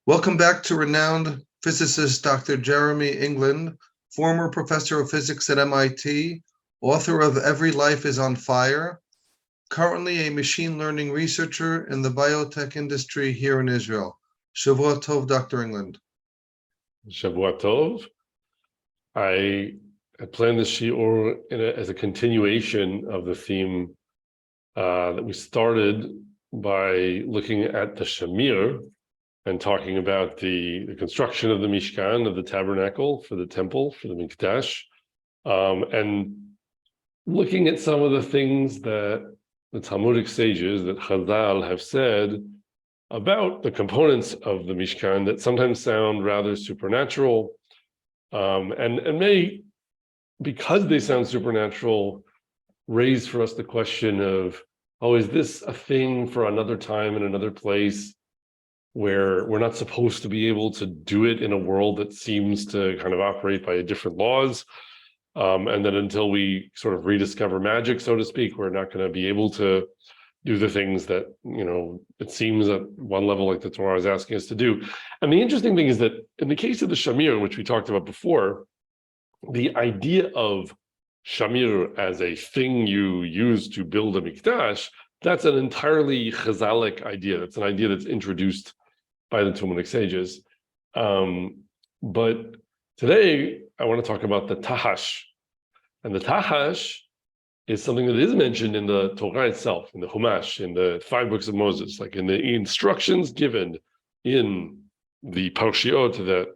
Welcome back to renowned physicist Dr. Jeremy England, former professor of physics at MIT, author of Every Life is on Fire, currently a machine learning researcher in the biotech industry here in Israel. Shavua Tov, Dr. England. Shavua Tov. I planned this shiur as a continuation of the theme that we started by looking at the Shamir and talking about the construction of the Mishkan, of the tabernacle, for the temple, for the Mikdash, and looking at some of the things that the Talmudic sages, that Chazal, have said about the components of the Mishkan that sometimes sound rather supernatural, and may, because they sound supernatural, raise for us the question of, oh, is this a thing for another time in another place, where we're not supposed to be able to do it in a world that seems to kind of operate by different laws, and that until we sort of rediscover magic, so to speak, we're not going to be able to do the things that, it seems at one level like the Torah is asking us to do. And the interesting thing is that in the case of the Shamir, which we talked about before, the idea of Shamir as a thing you use to build a Mikdash, that's an entirely Chazalic idea. That's an idea that's introduced by the Talmudic sages. But today, I want to talk about the Tahash. And the Tahash is something that is mentioned in the Torah itself, in the Chumash, in the 5 books of Moses, like in the instructions given in the Parshiot,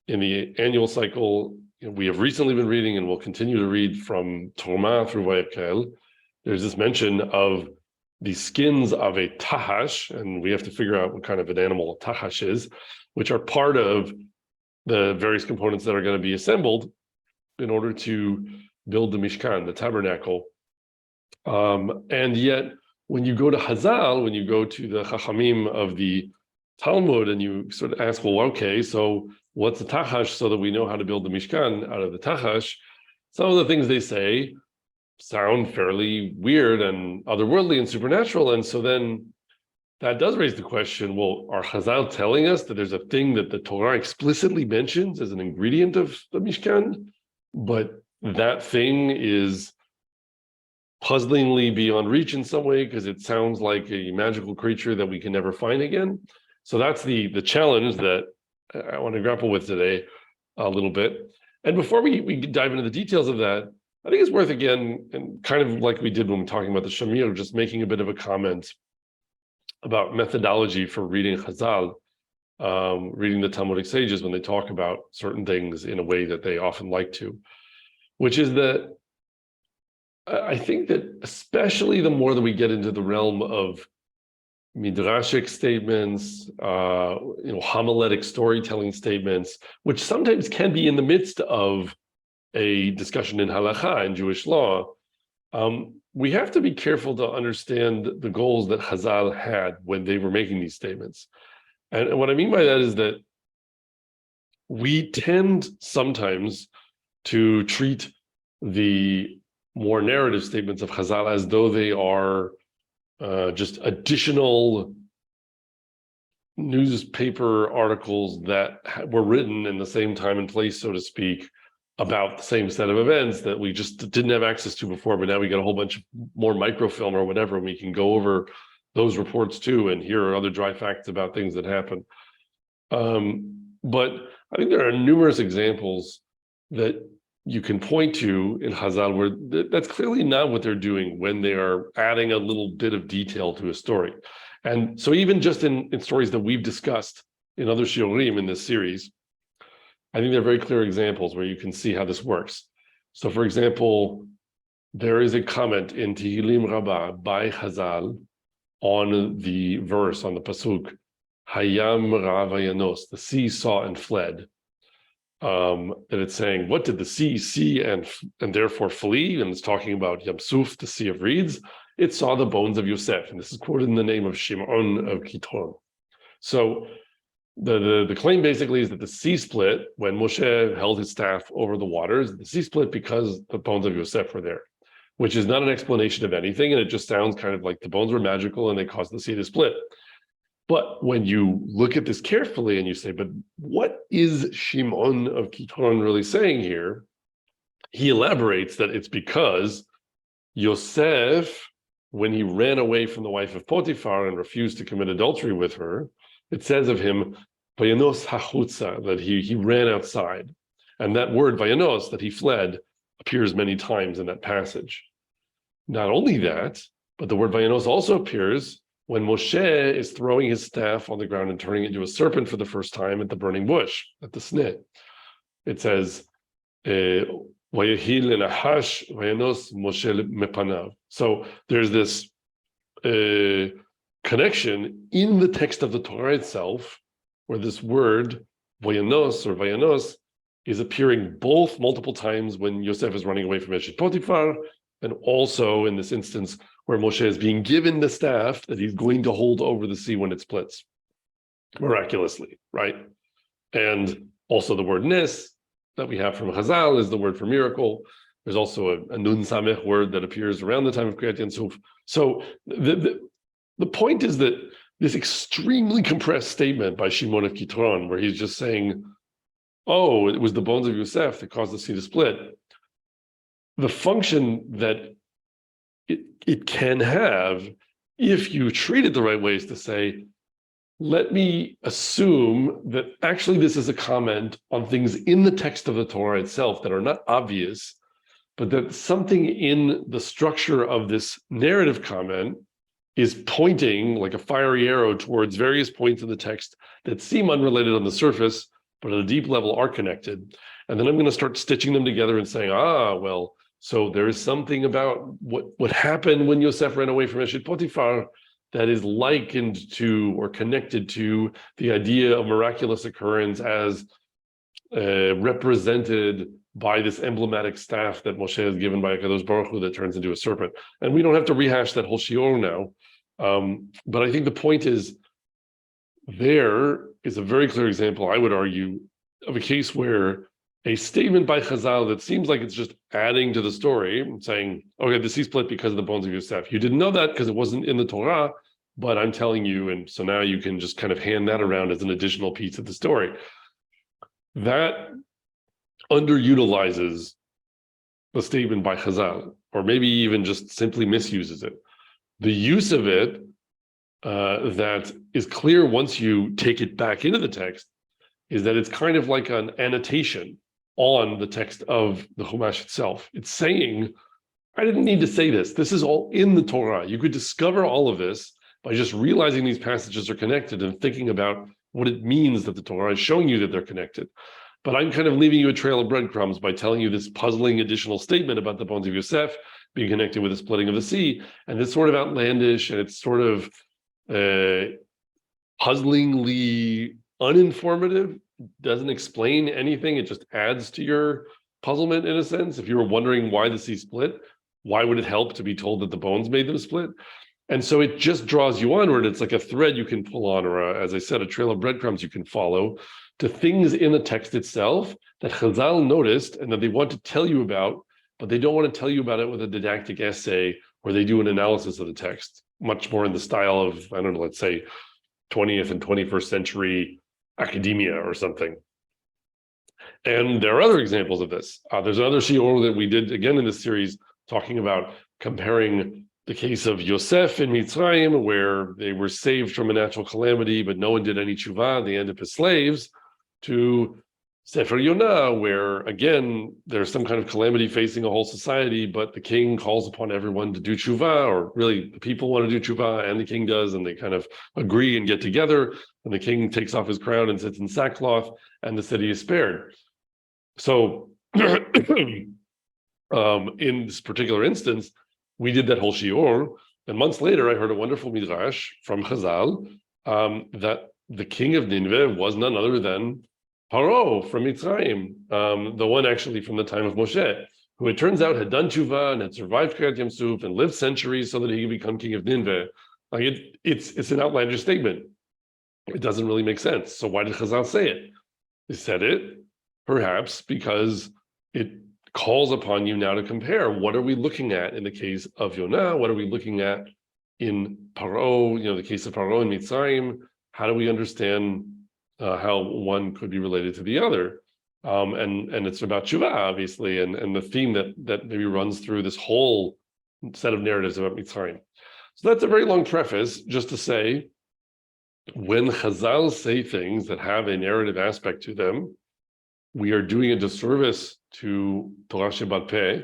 in the annual cycle. We have recently been reading and will continue to read from Torah through Vayekel. There's this mention of the skins of a tahash, and we have to figure out what kind of an animal a tahash is, which are part of the various components that are going to be assembled in order to build the Mishkan, the tabernacle. And yet, when you go to Hazal, when you go to the Chachamim of the Talmud, and you sort of ask, well, okay, so what's the tahash, so that we know how to build the Mishkan out of the tahash? Some of the things they say sound fairly weird and otherworldly and supernatural. And so then that does raise the question, well, are Chazal telling us that there's a thing that the Torah explicitly mentions as an ingredient of the Mishkan, but that thing is puzzlingly beyond reach in some way because it sounds like a magical creature that we can never find again? So that's the challenge that I want to grapple with today a little bit. And before we dive into the details of that, I think it's worth, again, and kind of like we did when we were talking about the Shamir, just making a bit of a comment about methodology for reading Chazal, reading the Talmudic sages when they talk about certain things in a way that they often like to, which is that I think that especially the more that we get into the realm of midrashic statements, homiletic storytelling statements, which sometimes can be in the midst of a discussion in halakha, in Jewish law, we have to be careful to understand the goals that Chazal had when they were making these statements. And what I mean by that is that we tend sometimes to treat the more narrative statements of Chazal as though they are just additional newspaper articles that were written in the same time and place, so to speak, about the same set of events that we just didn't have access to before, but now we get a whole bunch more microfilm or whatever, and we can go over those reports too and hear other dry facts about things that happen. But I think there are numerous examples that you can point to in Chazal where that's clearly not what they're doing when they are adding a little bit of detail to a story. And so even just in stories that we've discussed in other shiurim in this series, I think they're very clear examples where you can see how this works. So for example, there is a comment in Tehillim Rabbah by Chazal on the verse, on the pasuk, Hayam Rav Yanos, the sea saw and fled. That it's saying, what did the sea see and therefore flee? And it's talking about Yam Suf, the Sea of Reeds. It saw the bones of Yosef, and this is quoted in the name of Shimon of Kitron. So the claim basically is that the sea split when Moshe held his staff over the waters. The sea split because the bones of Yosef were there, which is not an explanation of anything, and it just sounds kind of like the bones were magical and they caused the sea to split. But when you look at this carefully and you say, but what is Shimon of Kitron really saying here? He elaborates that it's because Yosef, when he ran away from the wife of Potiphar and refused to commit adultery with her, it says of him, Vayanos hachutza, that he ran outside. And that word, Vayanos, that he fled, appears many times in that passage. Not only that, but the word Vayanos also appears when Moshe is throwing his staff on the ground and turning it into a serpent for the first time at the burning bush, at the snit. It says, Vayahil Tachash Vayanos Moshe mepanav. So there's this connection in the text of the Torah itself, where this word Vayanos is appearing both multiple times when Yosef is running away from Eshet Potiphar, and also in this instance where Moshe is being given the staff that he's going to hold over the sea when it splits, miraculously, right? And also the word nes that we have from Chazal is the word for miracle. There's also a nun samech word that appears around the time of Kriyat Yansuf. So the point is that this extremely compressed statement by Shimon of Kitron, where he's just saying, oh, it was the bones of Yosef that caused the sea to split. The function that it can have, if you treat it the right way, is to say, let me assume that actually this is a comment on things in the text of the Torah itself that are not obvious, but that something in the structure of this narrative comment is pointing like a fiery arrow towards various points in the text that seem unrelated on the surface, but at a deep level are connected. And then I'm going to start stitching them together and saying, well, so there is something about what happened when Yosef ran away from Eshet Potiphar that is likened to or connected to the idea of miraculous occurrence as represented by this emblematic staff that Moshe is given by HaKadosh Baruch Hu that turns into a serpent. And we don't have to rehash that whole shiur now, but I think the point is, there is a very clear example, I would argue, of a case where a statement by Chazal that seems like it's just adding to the story, saying, okay, the sea split because of the bones of Yosef. You didn't know that because it wasn't in the Torah, but I'm telling you, and so now you can just kind of hand that around as an additional piece of the story. That underutilizes the statement by Chazal, or maybe even just simply misuses it. The use of it that is clear once you take it back into the text is that it's kind of like an annotation on the text of the Chumash itself. It's saying, I didn't need to say this. This is all in the Torah. You could discover all of this by just realizing these passages are connected and thinking about what it means that the Torah is showing you that they're connected. But I'm kind of leaving you a trail of breadcrumbs by telling you this puzzling additional statement about the bones of Yosef being connected with the splitting of the sea. And it's sort of outlandish, and it's sort of puzzlingly uninformative, doesn't explain anything. It just adds to your puzzlement in a sense. If you were wondering why the sea split, why would it help to be told that the bones made them split? And so it just draws you onward. It's like a thread you can pull on, or as I said, a trail of breadcrumbs you can follow to things in the text itself that Chazal noticed and that they want to tell you about, but they don't want to tell you about it with a didactic essay where they do an analysis of the text, much more in the style of, I don't know, let's say 20th and 21st century academia or something. And there are other examples of this. There's another shiur that we did again in this series talking about comparing the case of Yosef in Mitzrayim, where they were saved from a natural calamity, but no one did any tshuva, they ended up as slaves, to Sefer Yonah, where again, there's some kind of calamity facing a whole society, but the king calls upon everyone to do tshuva, or really the people want to do tshuva and the king does, and they kind of agree and get together, and the king takes off his crown and sits in sackcloth, and the city is spared. So in this particular instance, we did that whole shiur, and months later, I heard a wonderful midrash from Chazal that the king of Nineveh was none other than Paro from Mitzrayim, the one actually from the time of Moshe, who it turns out had done tshuva and had survived Kriyat Yamsuf and lived centuries so that he could become king of Nineveh. Like it's an outlandish statement. It doesn't really make sense. So why did Chazal say it? They said it perhaps because it calls upon you now to compare. What are we looking at in the case of Yonah? What are we looking at in Paro, the case of Paro and Mitzrayim? how do we understand how one could be related to the other? And it's about tshuva, obviously, and the theme that maybe runs through this whole set of narratives about Mitzrayim. So that's a very long preface, just to say, when Chazal say things that have a narrative aspect to them, we are doing a disservice to Torah Shebat Peh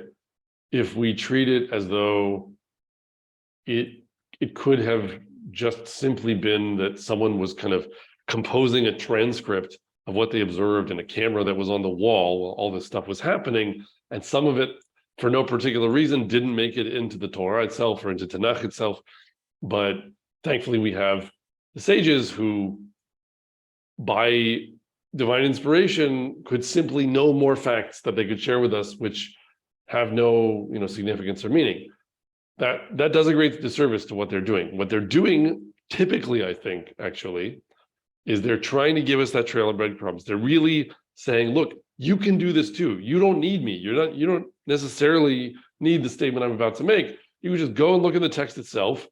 if we treat it as though it could have just simply been that someone was kind of composing a transcript of what they observed in a camera that was on the wall while all this stuff was happening, and some of it, for no particular reason, didn't make it into the Torah itself or into Tanakh itself. But thankfully, we have the sages who, by divine inspiration, could simply know more facts that they could share with us, which have no, significance or meaning. That does a great disservice to what they're doing. What they're doing, typically, I think, actually, is they're trying to give us that trail of breadcrumbs. They're really saying, look, you can do this too. You don't need me. You don't necessarily need the statement I'm about to make. You can just go and look at the text itself,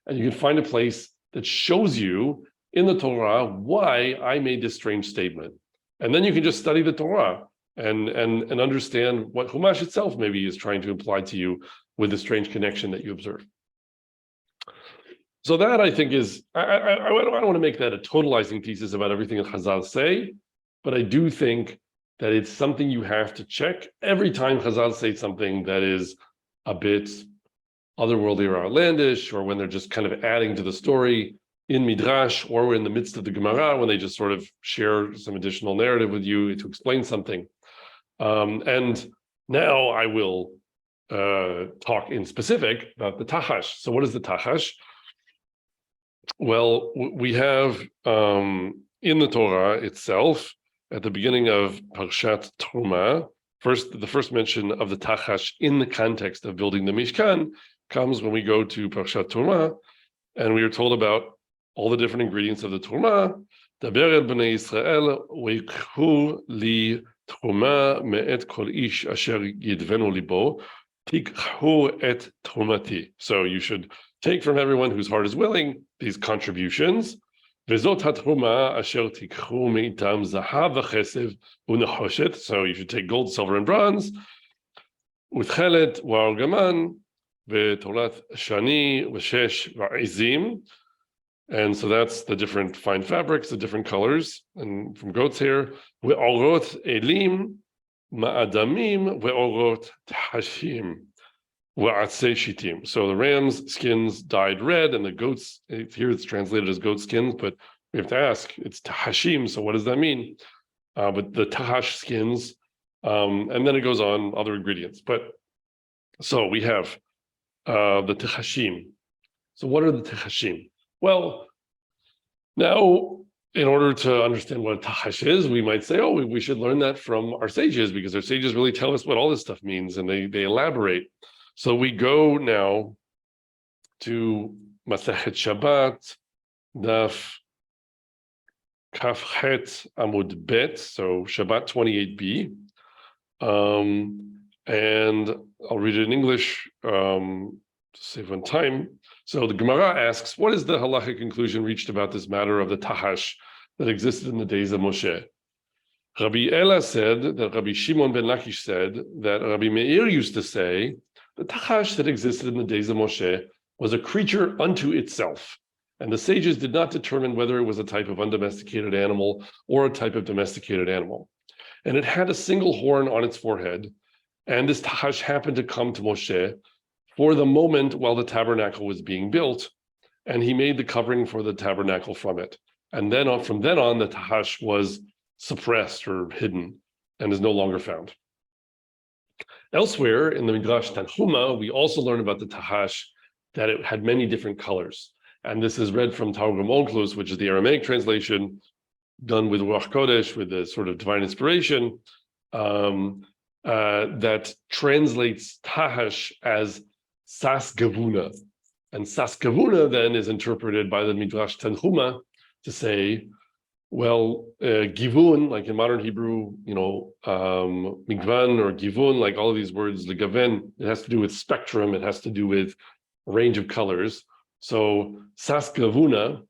and you can find a place that shows you in the Torah why I made this strange statement. And then you can just study the Torah and understand what Chumash itself maybe is trying to imply to you with the strange connection that you observe. So that, I think, is, I don't want to make that a totalizing thesis about everything that Chazal say, but I do think that it's something you have to check every time Chazal say something that is a bit otherworldly or outlandish, or when they're just kind of adding to the story in Midrash, or in the midst of the Gemara, when they just sort of share some additional narrative with you to explain something. And now I will talk in specific about the Tachash. So what is the Tachash? Well, we have in the Torah itself, at the beginning of Parshat Truma, the first mention of the Tachash in the context of building the Mishkan comes when we go to Parshat Truma, and we are told about all the different ingredients of the Truma. Daber el bnei Yisrael veikhu li Truma me'et kol ish asher yidvenu libo tikhu et trumati. So you should take from everyone whose heart is willing these contributions. Vezot hatruma asher tikhu meitam zahav v'chesev u'nechoshet. So you should take gold, silver, and bronze. U'tchelet v'argaman v'torat shani v'shesh v'izim. And so that's the different fine fabrics, the different colors, and from goat's hair. Ve'orot elim ma'adamim ve'orot tahashim. So the ram's skins dyed red, and the goats, here it's translated as goat skins, but we have to ask, it's tahashim, so what does that mean? But the tahash skins, and then it goes on, other ingredients. But so we have the tahashim. So what are the tahashim? Well, now, in order to understand what a tahash is, we might say, we should learn that from our sages, because our sages really tell us what all this stuff means, and they elaborate. So we go now to Masechet Shabbat, Daf Kafchet Amud Bet, so Shabbat 28b, and I'll read it in English to save on time. So the Gemara asks, what is the halachic conclusion reached about this matter of the tahash that existed in the days of Moshe? Rabbi Ela said that Rabbi Shimon ben Lakish said that Rabbi Meir used to say the tahash that existed in the days of Moshe was a creature unto itself, and the sages did not determine whether it was a type of undomesticated animal or a type of domesticated animal. And it had a single horn on its forehead, and this tahash happened to come to Moshe for the moment while the tabernacle was being built, and he made the covering for the tabernacle from it. And then from then on, the tahash was suppressed or hidden and is no longer found. Elsewhere in the Midrash Tanhuma, we also learn about the tahash, that it had many different colors. And this is read from Targum Onkelos, which is the Aramaic translation, done with Ruach Kodesh, with the sort of divine inspiration, that translates tahash as Sas Gavuna. And Sas Gavuna then is interpreted by the Midrash Tanhuma to say, well, givun, like in modern Hebrew, migvan or givun, like all of these words, legaven, it has to do with spectrum, it has to do with range of colors. So Sas Gavuna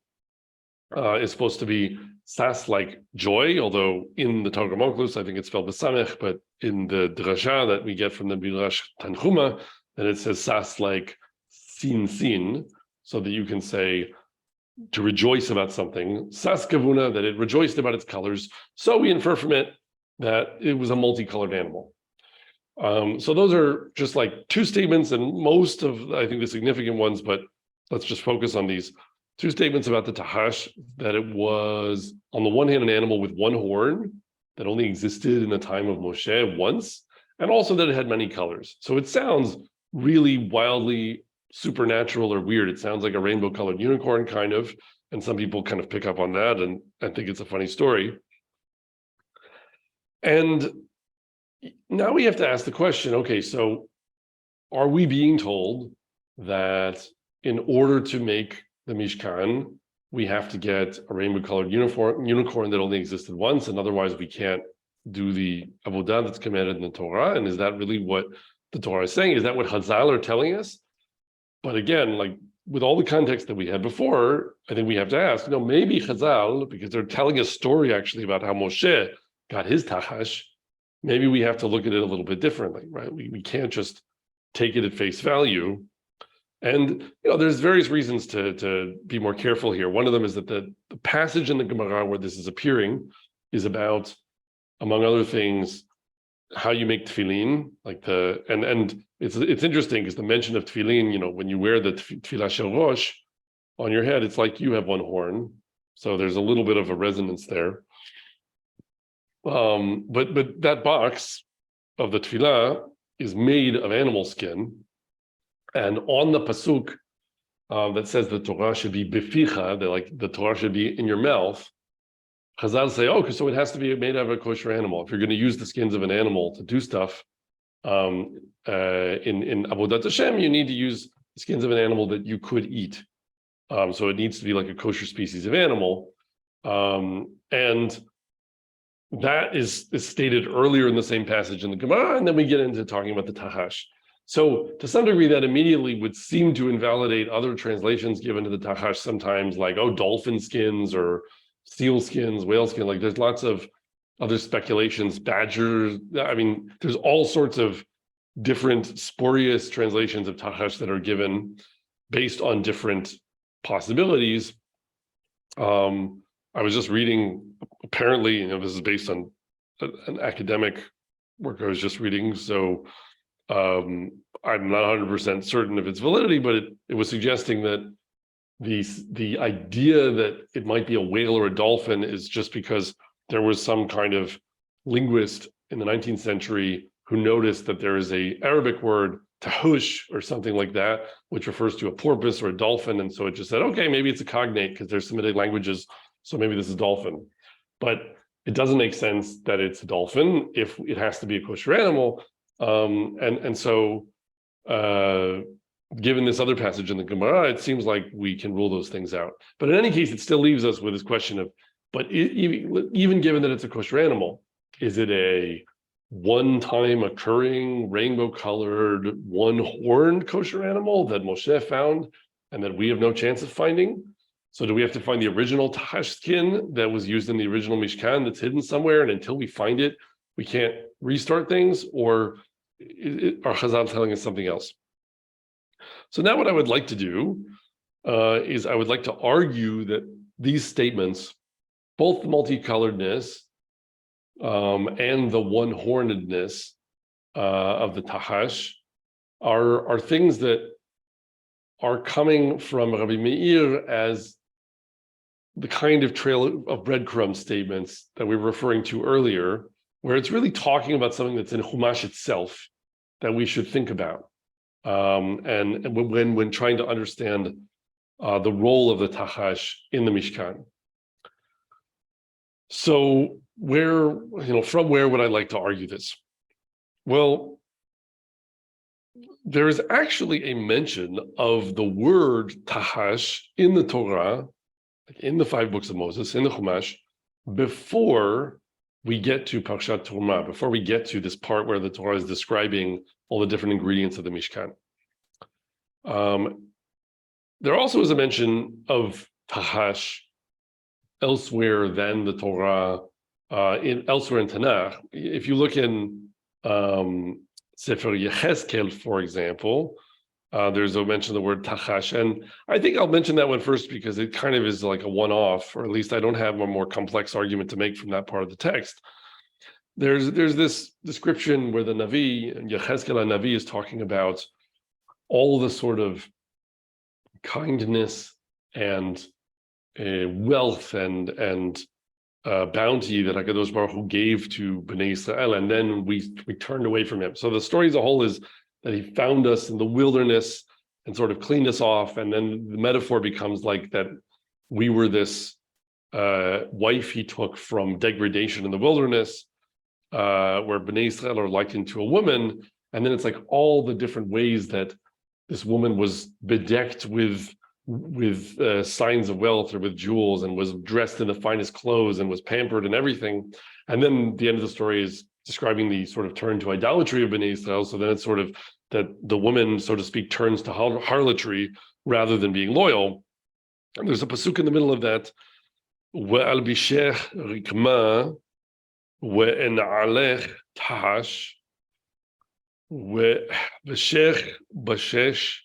is supposed to be sas, like joy, although in the Torah Onkelos, I think it's spelled with samech, but in the drasha that we get from the Midrash Tanchuma, then it says sas, like sin, so that you can say to rejoice about something, sas kavuna, that it rejoiced about its colors. So we infer from it that it was a multicolored animal. So those are just like two statements, and most of, I think, the significant ones, but let's just focus on these two statements about the tahash, that it was, on the one hand, an animal with one horn that only existed in the time of Moshe once, and also that it had many colors. So it sounds really wildly supernatural or weird. It sounds like a rainbow-colored unicorn, kind of, and some people kind of pick up on that and think it's a funny story. And now we have to ask the question, okay, so are we being told that in order to make the Mishkan, we have to get a rainbow-colored unicorn that only existed once, and otherwise we can't do the avodah that's commanded in the Torah? And is that really what the Torah is saying? Is that what Chazal are telling us? But again, like with all the context that we had before, I think we have to ask, maybe Chazal, because they're telling a story actually about how Moshe got his tahash, maybe we have to look at it a little bit differently, right? We can't just take it at face value. And there's various reasons to be more careful here. One of them is that the passage in the Gemara where this is appearing is about, among other things, how you make tefillin, like and it's interesting because the mention of tefillin, when you wear the tefillah shel rosh on your head, it's like you have one horn. So there's a little bit of a resonance there. But that box of the tefillah is made of animal skin. And on the pasuk that says the Torah should be bificha, that like the Torah should be in your mouth, Chazal say, so it has to be made out of a kosher animal. If you're going to use the skins of an animal to do stuff in Avodat Hashem, you need to use the skins of an animal that you could eat. So it needs to be like a kosher species of animal. And that is stated earlier in the same passage in the Gemara, and then we get into talking about the tahash. So to some degree, that immediately would seem to invalidate other translations given to the tahash sometimes, like, dolphin skins or seal skins, whale skin. Like there's lots of other speculations, badgers. I mean, there's all sorts of different spurious translations of tahash that are given based on different possibilities. I was just reading, apparently, this is based on an academic work I was just reading, so I'm not 100% certain of its validity, but it was suggesting that the idea that it might be a whale or a dolphin is just because there was some kind of linguist in the 19th century who noticed that there is a Arabic word, tahush, or something like that, which refers to a porpoise or a dolphin, and so it just said, okay, maybe it's a cognate because there's Semitic languages, so maybe this is dolphin. But it doesn't make sense that it's a dolphin if it has to be a kosher animal. And so given this other passage in the Gemara, it seems like we can rule those things out. But in any case, it still leaves us with this question of, but even given that it's a kosher animal, is it a one-time occurring, rainbow-colored, one-horned kosher animal that Moshe found and that we have no chance of finding? So do we have to find the original tahash skin that was used in the original Mishkan that's hidden somewhere, and until we find it, we can't restart things? Or are Chazal telling us something else? So now what I would like to do is I would like to argue that these statements, both the multicoloredness and the one-hornedness of the tahash, are things that are coming from Rabbi Meir as the kind of trail of breadcrumb statements that we were referring to earlier, where it's really talking about something that's in Chumash itself that we should think about. And when trying to understand the role of the tahash in the Mishkan. So from where would I like to argue this? Well, there is actually a mention of the word tahash in the Torah, in the 5 books of Moses, in the Chumash, before we get to Parshat Terumah, before we get to this part where the Torah is describing all the different ingredients of the Mishkan. There also is a mention of tahash elsewhere than the Torah, elsewhere in Tanakh. If you look in Sefer Yechezkel, for example, there's a mention of the word tachash, and I think I'll mention that one first because it kind of is like a one-off, or at least I don't have a more complex argument to make from that part of the text. There's this description where the Navi, and Yechezkel Navi, is talking about all the sort of kindness and wealth and bounty that HaKadosh Baruch Hu gave to Bnei Israel, and then we turned away from him. So the story as a whole is that he found us in the wilderness and sort of cleaned us off, and then the metaphor becomes like that we were this wife he took from degradation in the wilderness, where Bnei Israel are likened to a woman, and then it's like all the different ways that this woman was bedecked with signs of wealth or with jewels, and was dressed in the finest clothes and was pampered and everything. And then the end of the story is describing the sort of turn to idolatry of Bnei Israel. So then it's sort of that the woman, so to speak, turns to harlotry rather than being loyal. And there's a pasuk in the middle of that, Ve'al bishech rikma ve'en'alech tahash ve'beshech bashesh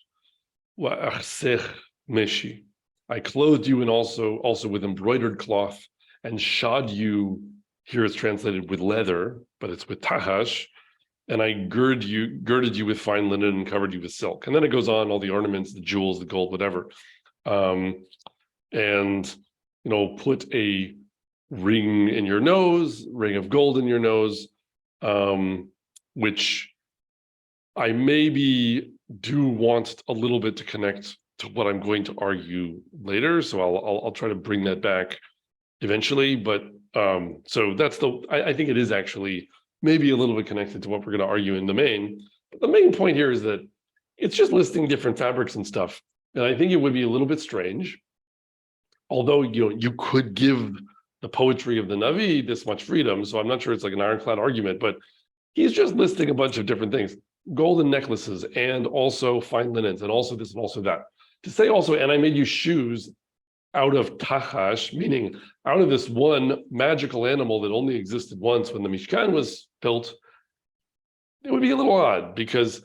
ve'achsech meshi. I clothed you and also with embroidered cloth, and shod you, here it's translated with leather, but it's with tahash, and I girded you with fine linen and covered you with silk. And then it goes on, all the ornaments, the jewels, the gold, whatever. And put a ring in your nose, ring of gold in your nose, which I maybe do want a little bit to connect to what I'm going to argue later. So I'll try to bring that back eventually. But so that's I think it is actually maybe a little bit connected to what we're going to argue in the main. But the main point here is that it's just listing different fabrics and stuff. And I think it would be a little bit strange, although you could give the poetry of the Navi this much freedom. So I'm not sure it's like an ironclad argument, but he's just listing a bunch of different things: golden necklaces, and also fine linens, and also this and also that. To say also, and I made you shoes out of tachash, meaning out of this one magical animal that only existed once when the Mishkan was built, it would be a little odd, because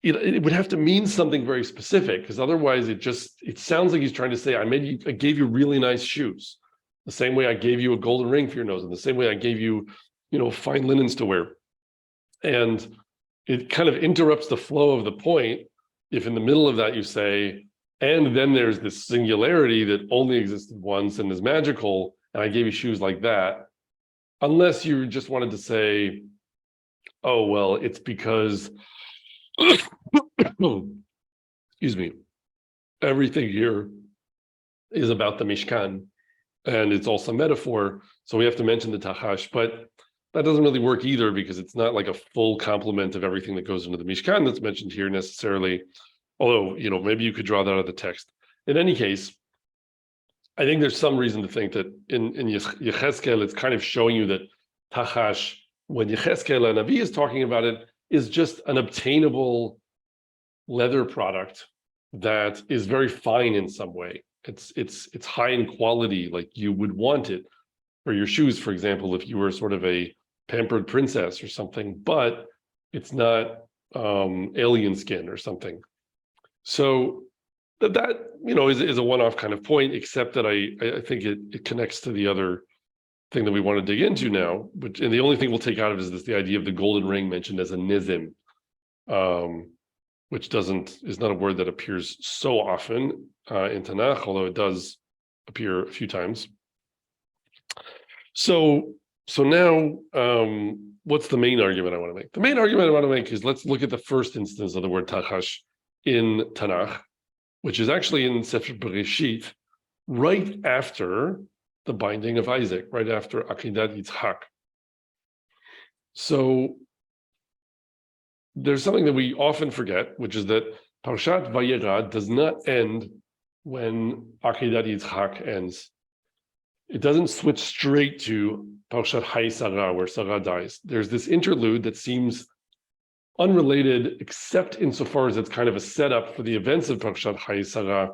it would have to mean something very specific, because otherwise it sounds like he's trying to say, I gave you really nice shoes, the same way I gave you a golden ring for your nose, and the same way I gave you, fine linens to wear. And it kind of interrupts the flow of the point if in the middle of that you say, and then there's this singularity that only existed once and is magical, and I gave you shoes like that, unless you just wanted to say, oh, well, it's because, excuse me, everything here is about the Mishkan, and it's also metaphor, so we have to mention the Tachash, but that doesn't really work either, because it's not like a full complement of everything that goes into the Mishkan that's mentioned here necessarily. Although, maybe you could draw that out of the text. In any case, I think there's some reason to think that in Yechezkel, it's kind of showing you that Tachash, when Yechezkel Navi is talking about it, is just an obtainable leather product that is very fine in some way. It's high in quality, like you would want it for your shoes, for example, if you were sort of a pampered princess or something, but it's not alien skin or something. So that is a one-off kind of point, except that I think it connects to the other thing that we want to dig into now. And the only thing we'll take out of it is the idea of the golden ring mentioned as a nizim, which is not a word that appears so often in Tanakh, although it does appear a few times. So now, what's the main argument I want to make? The main argument I want to make is, let's look at the first instance of the word tachash in Tanakh, which is actually in Sefer Bereshit, right after the binding of Isaac, right after Akedat Yitzhak. So there's something that we often forget, which is that Parshat Vayera does not end when Akedat Yitzhak ends. It doesn't switch straight to Parshat Hay Sarah, where Sarah dies. There's this interlude that seems unrelated, except insofar as it's kind of a setup for the events of Parshat Hay Sarah,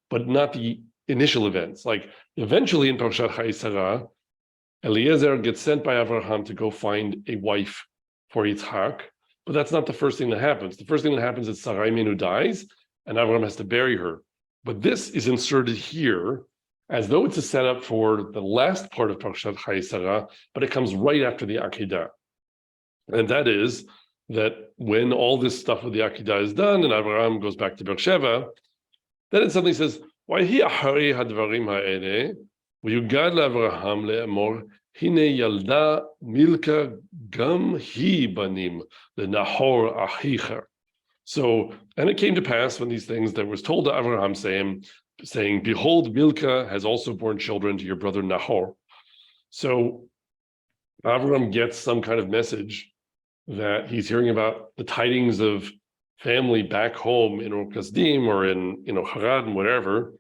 but not the initial events. Like eventually in Parashat Chayei Sarah, Eliezer gets sent by Abraham to go find a wife for Yitzhak, but that's not the first thing that happens. The first thing that happens is Sarai Menu dies, and Abraham has to bury her. But this is inserted here as though it's a setup for the last part of Parashat Chayei Sarah, but it comes right after the Akedah. And that is that when all this stuff with the Akedah is done and Abraham goes back to Beersheba, then it suddenly says, "Vayhi achari hadvarim ha'eleh, v'yugad le'Avraham le'emor, hine yalda milka gam hi banim le'nahor achicha." So, and it came to pass when these things that was told to Abraham, saying, "Behold, Milcah has also borne children to your brother Nahor." So Abraham gets some kind of message that he's hearing about the tidings of family back home in Ur Kasdim or in Haran, whatever,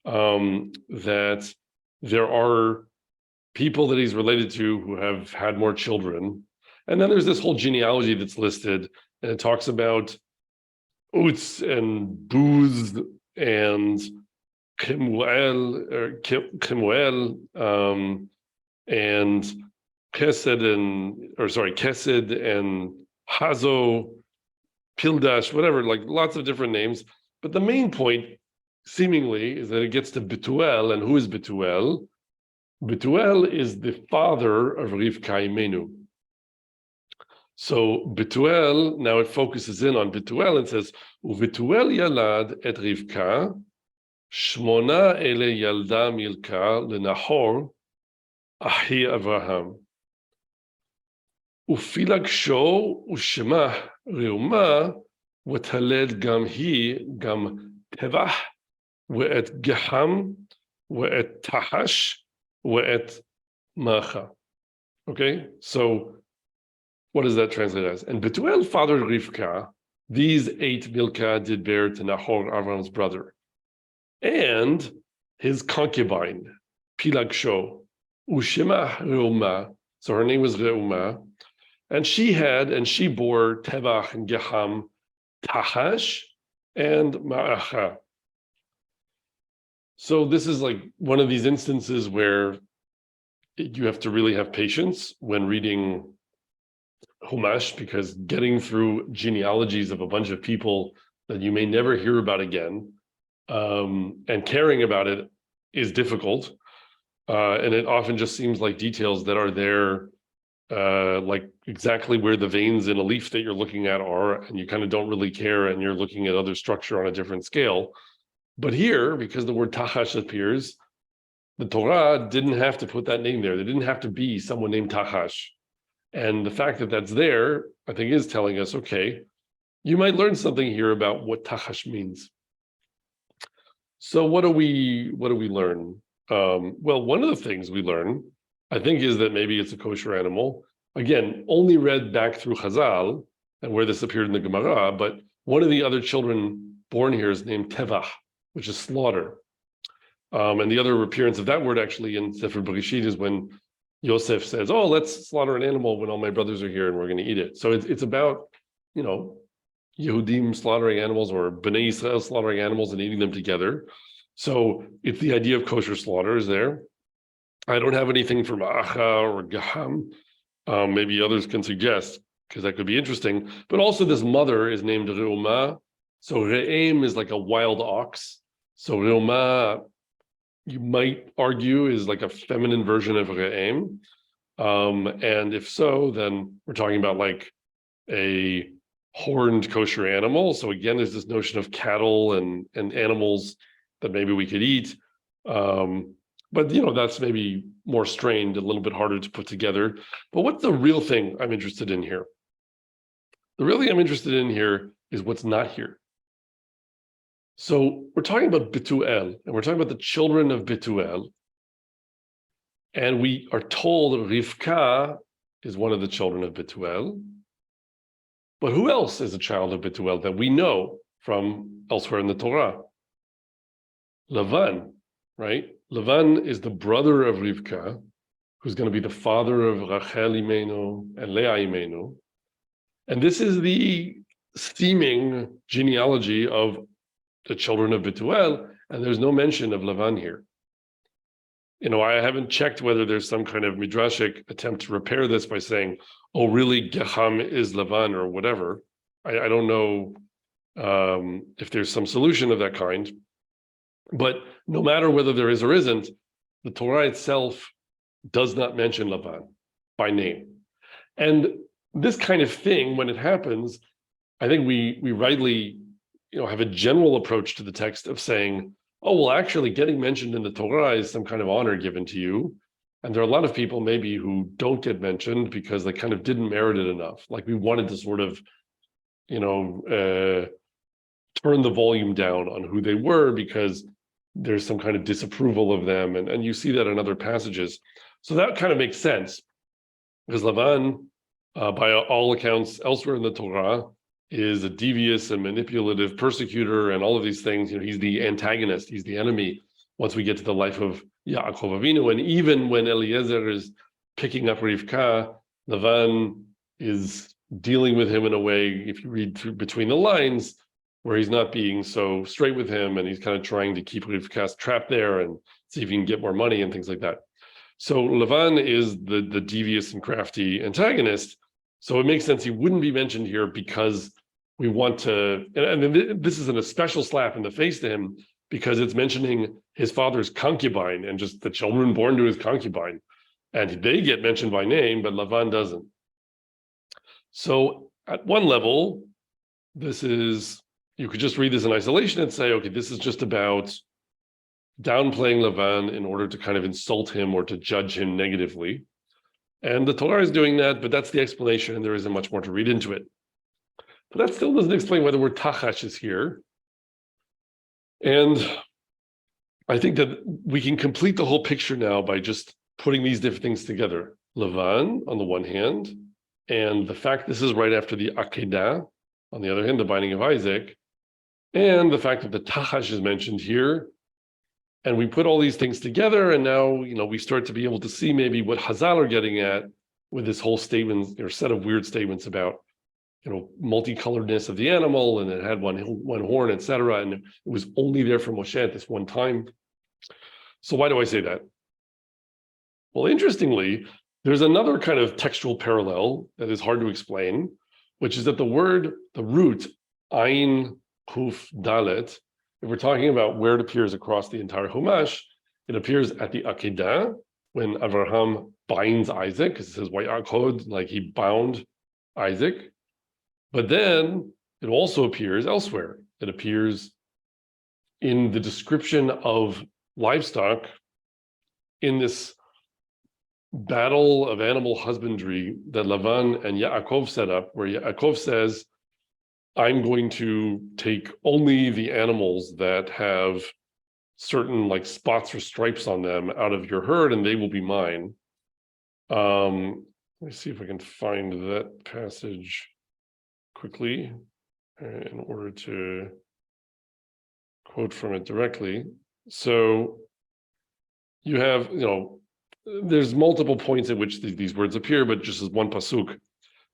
that there are people that he's related to who have had more children. And then there's this whole genealogy that's listed, and it talks about Utz and Buz and Kemuel, and Kesed and Hazo, Pildash, whatever, like lots of different names. But the main point, seemingly, is that it gets to Betuel. And who is Betuel? Betuel is the father of Rivka Imenu. So Betuel, now it focuses in on Betuel and says, Uvetuel yalad et Rivka, Shmona ele yalda Milka lenahor, ahi Avraham. Ufilagsho ushema reuma, v'taled gam hi gam tevah, ve'et geham, ve'et tahash, ve'et macha. Okay, so what does that translate as? And Betuel fathered Rivka. These 8 Milcah did bear to Nahor, Avram's brother, and his concubine, Pilagsho, Ushema Reuma. So her name was Reuma, and she bore Tevach and Geham, Tachash, and Ma'acha. So this is like one of these instances where you have to really have patience when reading Humash, because getting through genealogies of a bunch of people that you may never hear about again, and caring about it is difficult. And it often just seems like details that are there, like exactly where the veins in a leaf that you're looking at are, and you kind of don't really care, and you're looking at other structure on a different scale. But here, because the word Tachash appears, the Torah didn't have to put that name there. There didn't have to be someone named Tachash. And the fact that that's there, I think, is telling us, okay, you might learn something here about what tahash means. So what do we learn? Well, one of the things we learn, I think, is that maybe it's a kosher animal. Again, only read back through Chazal and where this appeared in the Gemara, but one of the other children born here is named Tevach, which is slaughter. And the other appearance of that word actually in Sefer Bereshit is when Yosef says, "Oh, let's slaughter an animal when all my brothers are here and we're going to eat it." So it's about, Yehudim slaughtering animals, or Bnei Yisrael slaughtering animals and eating them together. So it's the idea of kosher slaughter is there. I don't have anything from Acha or Gaham. Maybe others can suggest, because that could be interesting. But also this mother is named Reuma. So Re'em is like a wild ox. So Reuma, you might argue, is like a feminine version of Re'em. And if so, then we're talking about like a horned kosher animal. So again, there's this notion of cattle and animals that maybe we could eat. But that's maybe more strained, a little bit harder to put together. But what's the real thing I'm interested in here? The real thing I'm interested in here is what's not here. So we're talking about Betuel, and we're talking about the children of Betuel. And we are told Rivka is one of the children of Betuel. But who else is a child of Betuel that we know from elsewhere in the Torah? Lavan, right? Lavan is the brother of Rivka, who's going to be the father of Rachel Imenu and Leah Imenu. And this is the seeming genealogy of the children of Betuel, and there's no mention of Lavan here. I haven't checked whether there's some kind of midrashic attempt to repair this by saying, oh, really, Geham is Lavan or whatever. I don't know if there's some solution of that kind. But no matter whether there is or isn't, the Torah itself does not mention Lavan by name. And this kind of thing, when it happens, I think we rightly have a general approach to the text of saying, oh, well, actually getting mentioned in the Torah is some kind of honor given to you. And there are a lot of people maybe who don't get mentioned because they kind of didn't merit it enough. Like we wanted to sort of, turn the volume down on who they were because there's some kind of disapproval of them. And you see that in other passages. So that kind of makes sense because Lavan, by all accounts elsewhere in the Torah, is a devious and manipulative persecutor and all of these things. He's the antagonist, he's the enemy once we get to the life of Yaakov Avinu. And even when Eliezer is picking up Rivka, Lavan is dealing with him in a way, if you read through between the lines, where he's not being so straight with him and he's kind of trying to keep Rivka trapped there and see if he can get more money and things like that. So Lavan is the devious and crafty antagonist. So it makes sense he wouldn't be mentioned here because we want to, and this isn't a special slap in the face to him because it's mentioning his father's concubine and just the children born to his concubine. And they get mentioned by name, but Lavan doesn't. So at one level, you could just read this in isolation and say, okay, this is just about downplaying Lavan in order to kind of insult him or to judge him negatively. And the Torah is doing that, but that's the explanation, and there isn't much more to read into it. But that still doesn't explain why the word tachash is here. And I think that we can complete the whole picture now by just putting these different things together. Lavan, on the one hand, and the fact this is right after the Akedah, on the other hand, the binding of Isaac, and the fact that the tahash is mentioned here. And we put all these things together, and now, we start to be able to see maybe what Hazal are getting at with this whole statement or set of weird statements about, multicoloredness of the animal, and it had one horn, etc. And it was only there for Moshe at this one time. So why do I say that? Well, interestingly, there's another kind of textual parallel that is hard to explain, which is that the root, Ayin Kuf Dalet, if we're talking about where it appears across the entire Chumash, it appears at the Akedah, when Avraham binds Isaac, because it says Vayakod, like he bound Isaac. But then it also appears elsewhere. It appears in the description of livestock in this battle of animal husbandry that Lavan and Yaakov set up, where Yaakov says, I'm going to take only the animals that have certain like spots or stripes on them out of your herd, and they will be mine. Let me see if I can find that passage quickly in order to quote from it directly. So you have, there's multiple points at which these words appear, but just as one pasuk.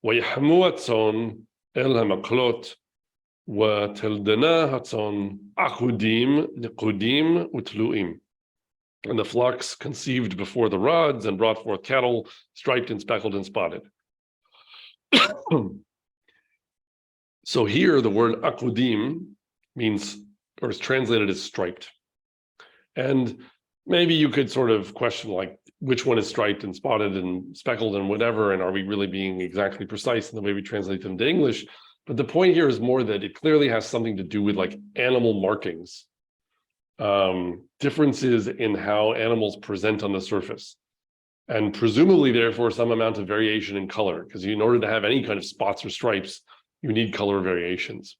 Vayhamu hatzon el hamaklot vateldena hatzon achudim nekudim utluim. And the flocks conceived before the rods and brought forth cattle, striped and speckled and spotted. So here the word akudim means, or is translated as striped. And maybe you could sort of question like which one is striped and spotted and speckled and whatever, and are we really being exactly precise in the way we translate them to English? But the point here is more that it clearly has something to do with like animal markings, differences in how animals present on the surface, and presumably therefore some amount of variation in color, because in order to have any kind of spots or stripes, you need color variations.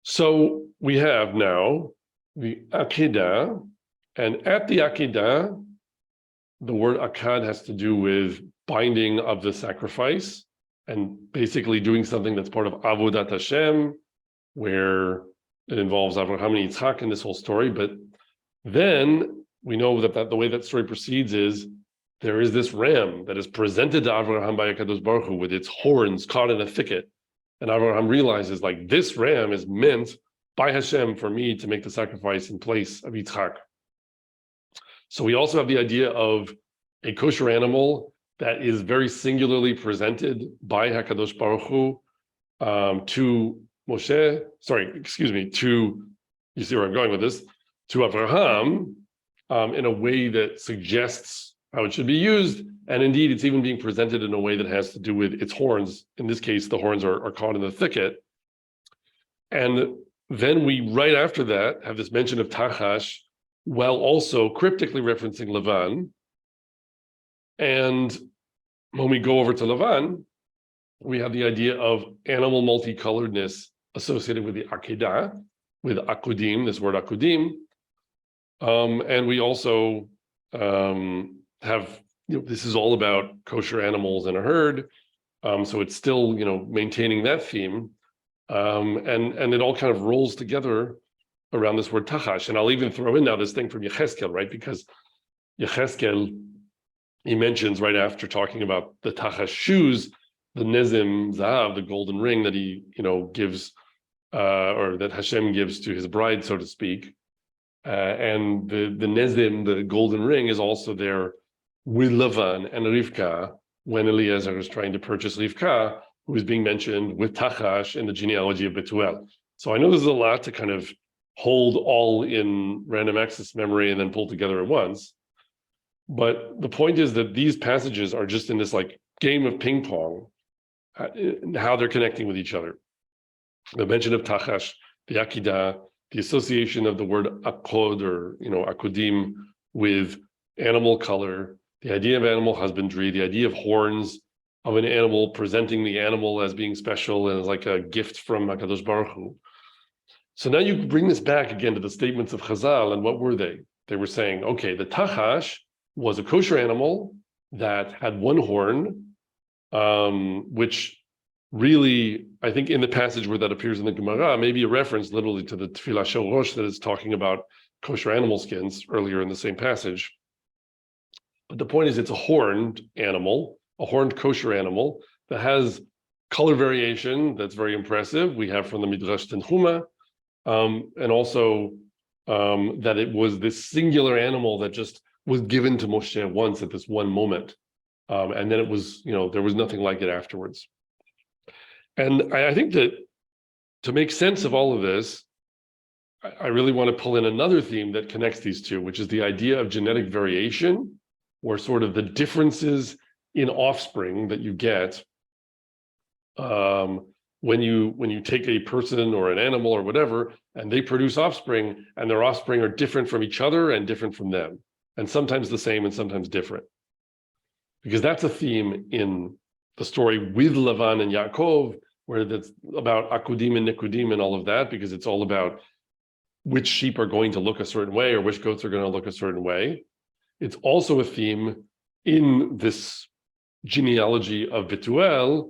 So we have now the Akedah, and at the Akedah, the word Akad has to do with binding of the sacrifice and basically doing something that's part of Avodat Hashem, where it involves Avraham and Yitzhak in this whole story. But then we know that the way that story proceeds is there is this ram that is presented to Avraham by HaKadosh Baruch Hu with its horns caught in a thicket. And Avraham realizes like this ram is meant by Hashem for me to make the sacrifice in place of Yitzchak. So we also have the idea of a kosher animal that is very singularly presented by HaKadosh Baruch Hu to Moshe, you see where I'm going with this, to Abraham in a way that suggests how it should be used. And indeed, it's even being presented in a way that has to do with its horns. In this case, the horns are caught in the thicket. And then we, right after that, have this mention of Tachash, while also cryptically referencing Lavan. And when we go over to Lavan, we have the idea of animal multicoloredness associated with the Akedah, with Akudim, this word Akudim. And we also have, this is all about kosher animals in a herd. So it's still, maintaining that theme. And it all kind of rolls together around this word Tachash. And I'll even throw in now this thing from Yecheskel, right? Because Yecheskel, he mentions right after talking about the Tachash shoes, the Nezim Zahav, the golden ring that he, gives, or that Hashem gives to his bride, so to speak. And the Nezim, the golden ring, is also there with Lavan and Rivka when Eliezer is trying to purchase Rivka, who is being mentioned with Tachash in the genealogy of Betuel. So I know this is a lot to kind of hold all in random access memory and then pull together at once. But the point is that these passages are just in this like game of ping pong, how they're connecting with each other. The mention of Tachash, the Akidah, the association of the word akod or akudim with animal color, the idea of animal husbandry, the idea of horns of an animal, presenting the animal as being special and as like a gift from HaKadosh Baruch Hu. So now you bring this back again to the statements of Chazal, and what were they? They were saying, okay, the Tachash was a kosher animal that had one horn, which really, I think in the passage where that appears in the Gemara, maybe a reference literally to the Tefillah Shel Rosh that is talking about kosher animal skins earlier in the same passage. But the point is, it's a horned animal, a horned kosher animal that has color variation that's very impressive. We have from the Midrash Tanchuma, and also that it was this singular animal that just was given to Moshe once at this one moment. And then it was, there was nothing like it afterwards. And I think that to make sense of all of this, I really want to pull in another theme that connects these two, which is the idea of genetic variation, or sort of the differences in offspring that you get when you take a person or an animal or whatever, and they produce offspring, and their offspring are different from each other and different from them, and sometimes the same and sometimes different. Because that's a theme in the story with Lavan and Yaakov, where that's about Akudim and Nikudim and all of that, because it's all about which sheep are going to look a certain way or which goats are going to look a certain way. It's also a theme in this genealogy of Betuel,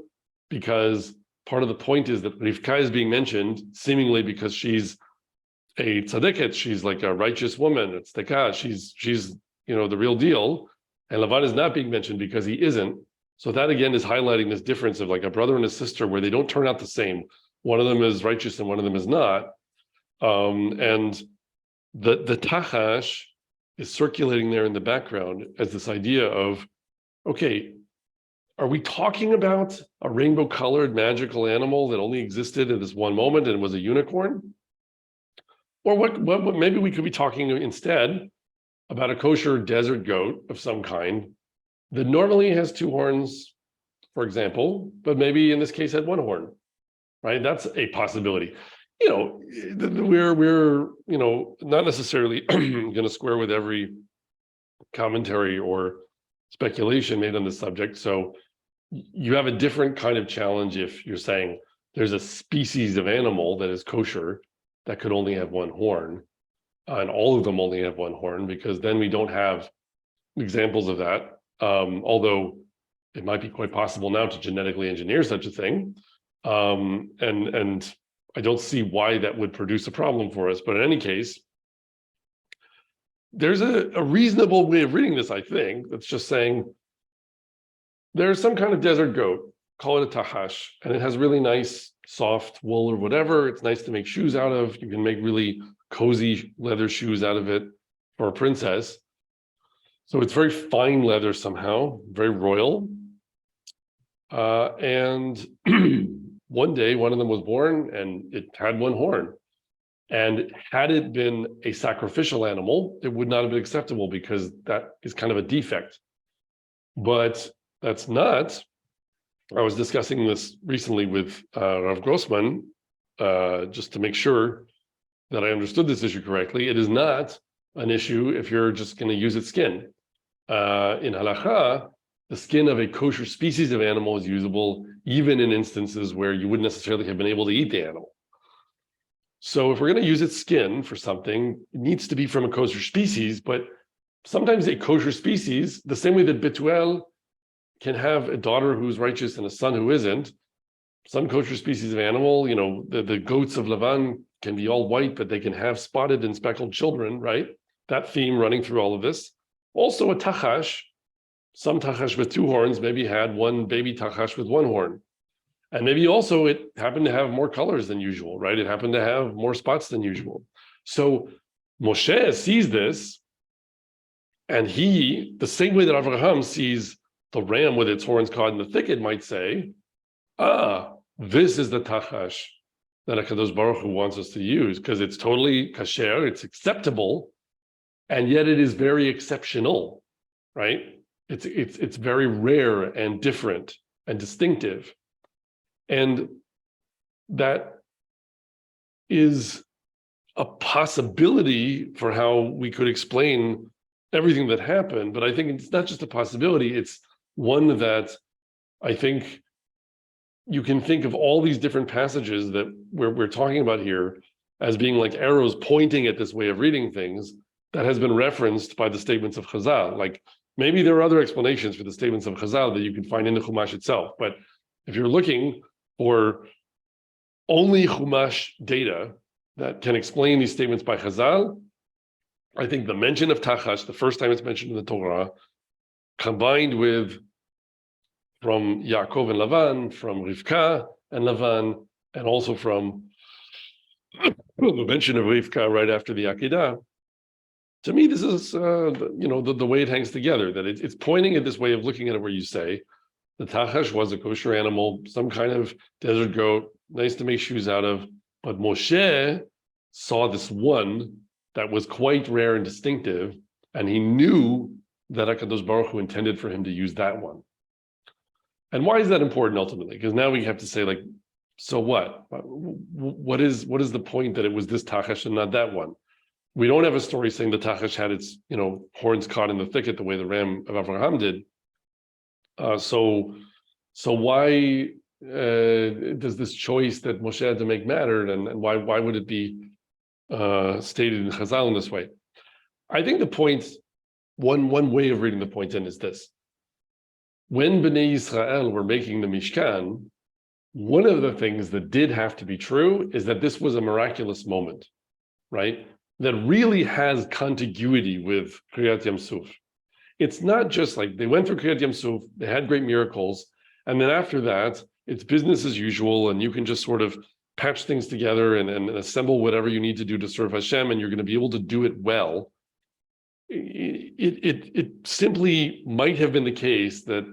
because part of the point is that Rivka is being mentioned seemingly because she's a tzaddiket, she's like a righteous woman, it's Tachash, she's the real deal, and Lavan is not being mentioned because he isn't. So that again is highlighting this difference of like a brother and a sister where they don't turn out the same. One of them is righteous and one of them is not. And the Tachash is circulating there in the background as this idea of, okay, are we talking about a rainbow-colored magical animal that only existed in this one moment and was a unicorn? Or what maybe we could be talking instead about a kosher desert goat of some kind that normally has two horns, for example, but maybe in this case had one horn, right? That's a possibility. We're not necessarily going to square with every commentary or speculation made on this subject. So you have a different kind of challenge if you're saying there's a species of animal that is kosher that could only have one horn, and all of them only have one horn, because then we don't have examples of that. Although it might be quite possible now to genetically engineer such a thing. And I don't see why that would produce a problem for us. But in any case, there's a reasonable way of reading this, I think, that's just saying there's some kind of desert goat, call it a tahash, and it has really nice soft wool or whatever. It's nice to make shoes out of. You can make really cozy leather shoes out of it for a princess. So it's very fine leather somehow, very royal. And one day, one of them was born and it had one horn. And had it been a sacrificial animal, it would not have been acceptable because that is kind of a defect. But that's not. I was discussing this recently with Rav Grossman, just to make sure that I understood this issue correctly. It is not an issue if you're just going to use its skin. In halacha, the skin of a kosher species of animal is usable even in instances where you wouldn't necessarily have been able to eat the animal. So if we're going to use its skin for something, it needs to be from a kosher species, but sometimes a kosher species, the same way that Betuel can have a daughter who's righteous and a son who isn't, some kosher species of animal, the goats of Lavan can be all white, but they can have spotted and speckled children, right? That theme running through all of this. Also a tachash, some tachash with two horns maybe had one baby tachash with one horn. And maybe also it happened to have more colors than usual, right? It happened to have more spots than usual. So Moshe sees this, and he, the same way that Avraham sees the ram with its horns caught in the thicket, might say, this is the tachash that HaKadosh Baruch Hu wants us to use, because it's totally kasher, it's acceptable, and yet it is very exceptional, right? It's very rare and different and distinctive. And that is a possibility for how we could explain everything that happened. But I think it's not just a possibility, it's one that I think you can think of all these different passages that we're talking about here as being like arrows pointing at this way of reading things that has been referenced by the statements of Chazal. Like maybe there are other explanations for the statements of Chazal that you can find in the Chumash itself. But if you're looking for only Chumash data that can explain these statements by Chazal, I think the mention of Tachash, the first time it's mentioned in the Torah, combined with from Yaakov and Lavan, from Rivka and Lavan, and also from the mention of Rivka right after the Akedah, to me, this is the way it hangs together, that it's pointing at this way of looking at it where you say, the Tachash was a kosher animal, some kind of desert goat, nice to make shoes out of. But Moshe saw this one that was quite rare and distinctive, and he knew that HaKadosh Baruch Hu intended for him to use that one. And why is that important ultimately? Because now we have to say, like, so what? What is the point that it was this Tachash and not that one? We don't have a story saying the Tachash had its horns caught in the thicket the way the ram of Avraham did. So why does this choice that Moshe had to make matter, and why would it be stated in Chazal in this way? I think the point, one way of reading the point in is this: when Bnei Yisrael were making the Mishkan, one of the things that did have to be true is that this was a miraculous moment, right? That really has contiguity with Kriyat Yam Suf. It's not just like they went through Kriyat Yam Suf, they had great miracles, and then after that, it's business as usual, and you can just sort of patch things together and assemble whatever you need to do to serve Hashem, and you're going to be able to do it well. It simply might have been the case that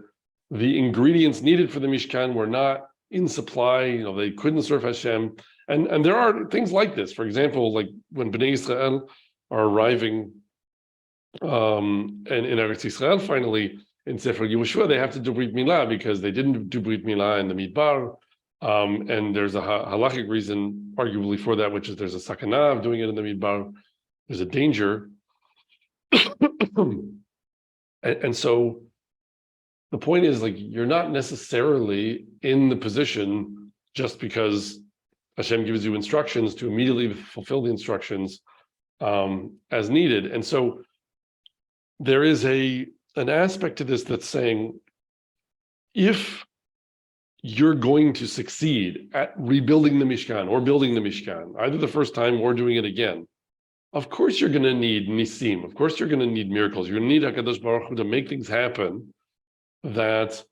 the ingredients needed for the Mishkan were not in supply, they couldn't serve Hashem. And there are things like this. For example, like when Bnei Yisrael are arriving and in Eretz Yisrael, finally, in Sefer Yehoshua, they have to do Brit Milah because they didn't do Brit Milah in the Midbar. And there's a halachic reason, arguably, for that, which is there's a sakana of doing it in the Midbar. There's a danger. and so the point is, like, you're not necessarily in the position just because Hashem gives you instructions to immediately fulfill the instructions as needed. And so there is an aspect to this that's saying, if you're going to succeed at rebuilding the Mishkan or building the Mishkan, either the first time or doing it again, of course you're going to need nisim. Of course you're going to need miracles. You're going to need HaKadosh Baruch Hu to make things happen that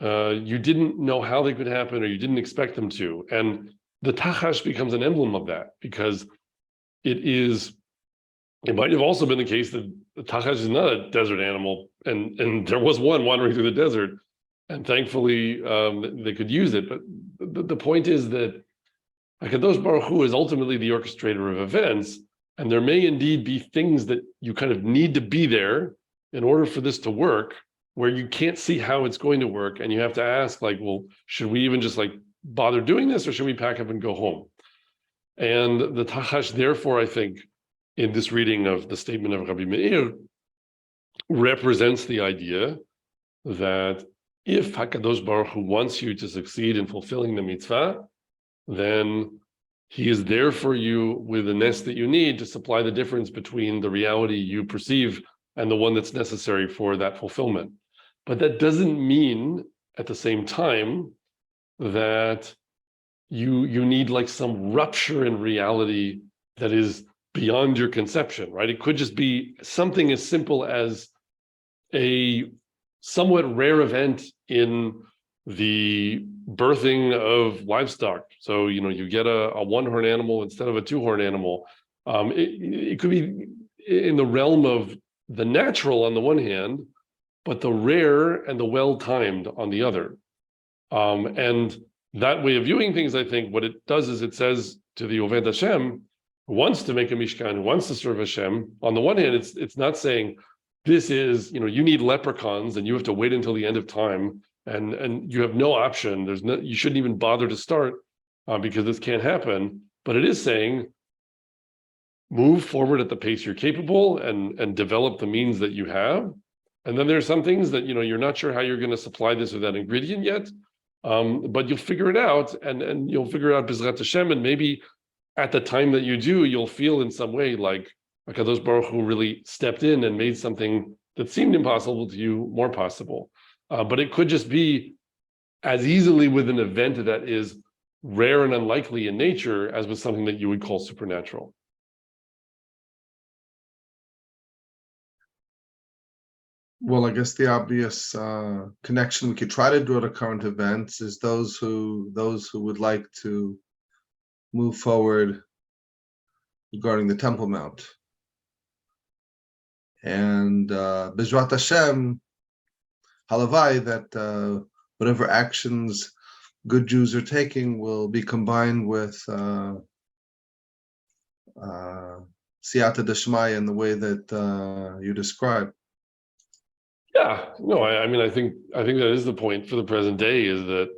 you didn't know how they could happen or you didn't expect them to. And the tahash becomes an emblem of that, because it might have also been the case that the tachash is not a desert animal, and there was one wandering through the desert, and thankfully they could use it. But the point is that HaKadosh Baruch Hu is ultimately the orchestrator of events, and there may indeed be things that you kind of need to be there in order for this to work, where you can't see how it's going to work, and you have to ask, like, well, should we even just like bother doing this, or should we pack up and go home? And the Tachash, therefore, I think, in this reading of the statement of Rabbi Meir, represents the idea that if HaKadosh Baruch Hu wants you to succeed in fulfilling the mitzvah, then he is there for you with the nest that you need to supply the difference between the reality you perceive and the one that's necessary for that fulfillment. But that doesn't mean, at the same time, that you need like some rupture in reality that is beyond your conception, right? It could just be something as simple as a somewhat rare event in the birthing of livestock. So, you get a one-horn animal instead of a two-horn animal. It could be in the realm of the natural on the one hand, but the rare and the well-timed on the other. And that way of viewing things, I think, what it does is it says to the Oved Hashem, who wants to make a Mishkan, who wants to serve Hashem, on the one hand, it's not saying this is, you need leprechauns and you have to wait until the end of time and you have no option. You shouldn't even bother to start because this can't happen. But it is saying, move forward at the pace you're capable and develop the means that you have. And then there's some things that, you're not sure how you're going to supply this or that ingredient yet. But you'll figure it out, and you'll figure out B'ezrat Hashem, and maybe at the time that you do, you'll feel in some way like HaKadosh Baruch Hu really stepped in and made something that seemed impossible to you more possible. But it could just be as easily with an event that is rare and unlikely in nature as with something that you would call supernatural. Well, I guess the obvious connection we could try to draw to current events is those who would like to move forward regarding the Temple Mount. And B'ezrat Hashem, halavai, that whatever actions good Jews are taking will be combined with siyata d'shmaya in the way that you described. Yeah, no, I think that is the point for the present day, is that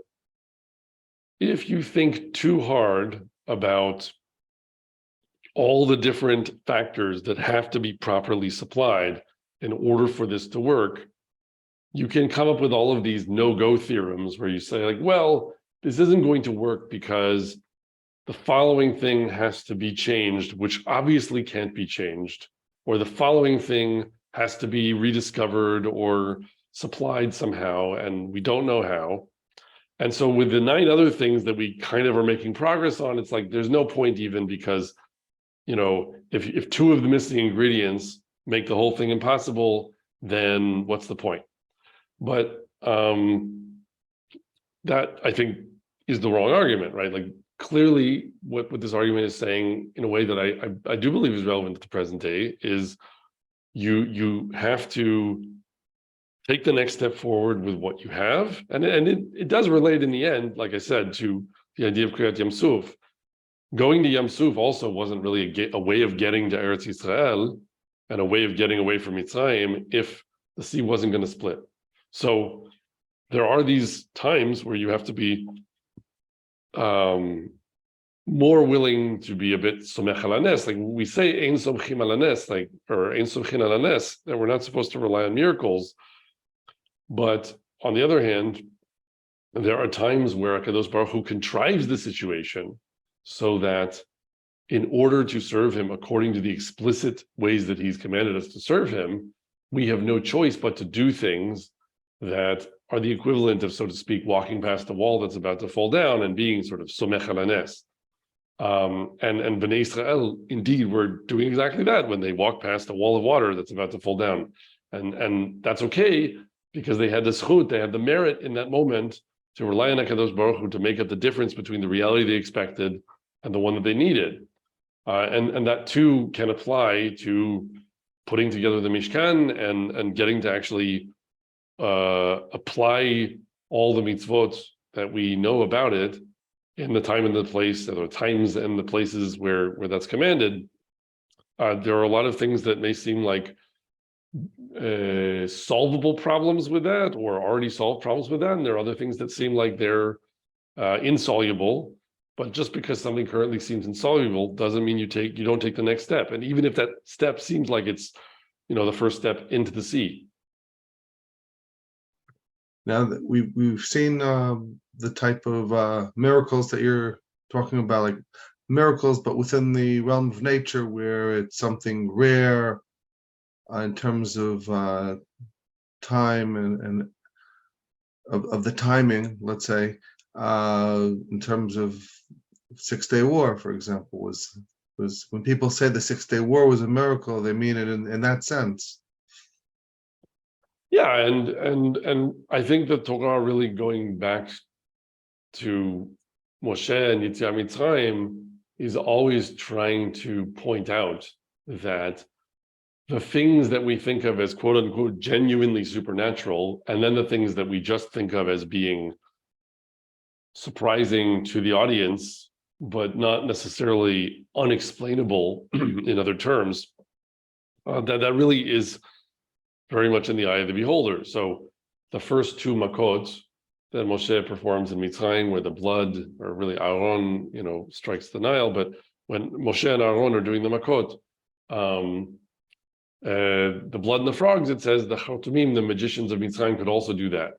if you think too hard about all the different factors that have to be properly supplied in order for this to work, you can come up with all of these no-go theorems where you say, like, well, this isn't going to work because the following thing has to be changed, which obviously can't be changed, or the following thing has to be rediscovered or supplied somehow, and we don't know how. And so with the 9 other things that we kind of are making progress on, it's like there's no point even, because, if 2 of the missing ingredients make the whole thing impossible, then what's the point? But that, I think, is the wrong argument, right? Like, clearly what this argument is saying, in a way that I do believe is relevant to the present day, is you have to take the next step forward with what you have, and it does relate in the end, like I said, to the idea of Kriyat Yam Suf. Going to Yam Suf also wasn't really a way of getting to Eretz Yisrael and a way of getting away from Mitzrayim if the sea wasn't going to split. So there are these times where you have to be more willing to be a bit somech al hanes. Like we say, ein somchim al hanes, or ein somchin al hanes, that we're not supposed to rely on miracles. But on the other hand, there are times where HaKadosh Baruch Hu contrives the situation so that in order to serve him according to the explicit ways that he's commanded us to serve him, we have no choice but to do things that are the equivalent of, so to speak, walking past a wall that's about to fall down and being sort of somech al hanes. And Bnei Israel indeed were doing exactly that when they walked past a wall of water that's about to fall down. And that's okay, because they had the zchut, they had the merit in that moment to rely on HaKadosh Baruch Hu to make up the difference between the reality they expected and the one that they needed. And that too can apply to putting together the Mishkan and getting to actually apply all the mitzvot that we know about it in the time and the place, or the times and the places where that's commanded. There are a lot of things that may seem like solvable problems with that, or already solved problems with that, and there are other things that seem like they're insoluble. But just because something currently seems insoluble doesn't mean you don't take the next step. And even if that step seems like it's, the first step into the sea. Now that we've seen the type of miracles that you're talking about, like miracles, but within the realm of nature, where it's something rare in terms of time and of the timing, let's say, in terms of 6-Day War, for example, was when people say the 6-Day War was a miracle, they mean it in that sense. Yeah, and I think the Torah, really going back to Moshe and Yetziat Mitzrayim, is always trying to point out that the things that we think of as quote unquote genuinely supernatural, and then the things that we just think of as being surprising to the audience, but not necessarily unexplainable in other terms, that really is very much in the eye of the beholder. So the first two makot that Moshe performs in Mitzrayim, where the blood, or really Aaron, strikes the Nile, but when Moshe and Aaron are doing the makot, the blood and the frogs, it says the Chartumim, the magicians of Mitzrayim, could also do that.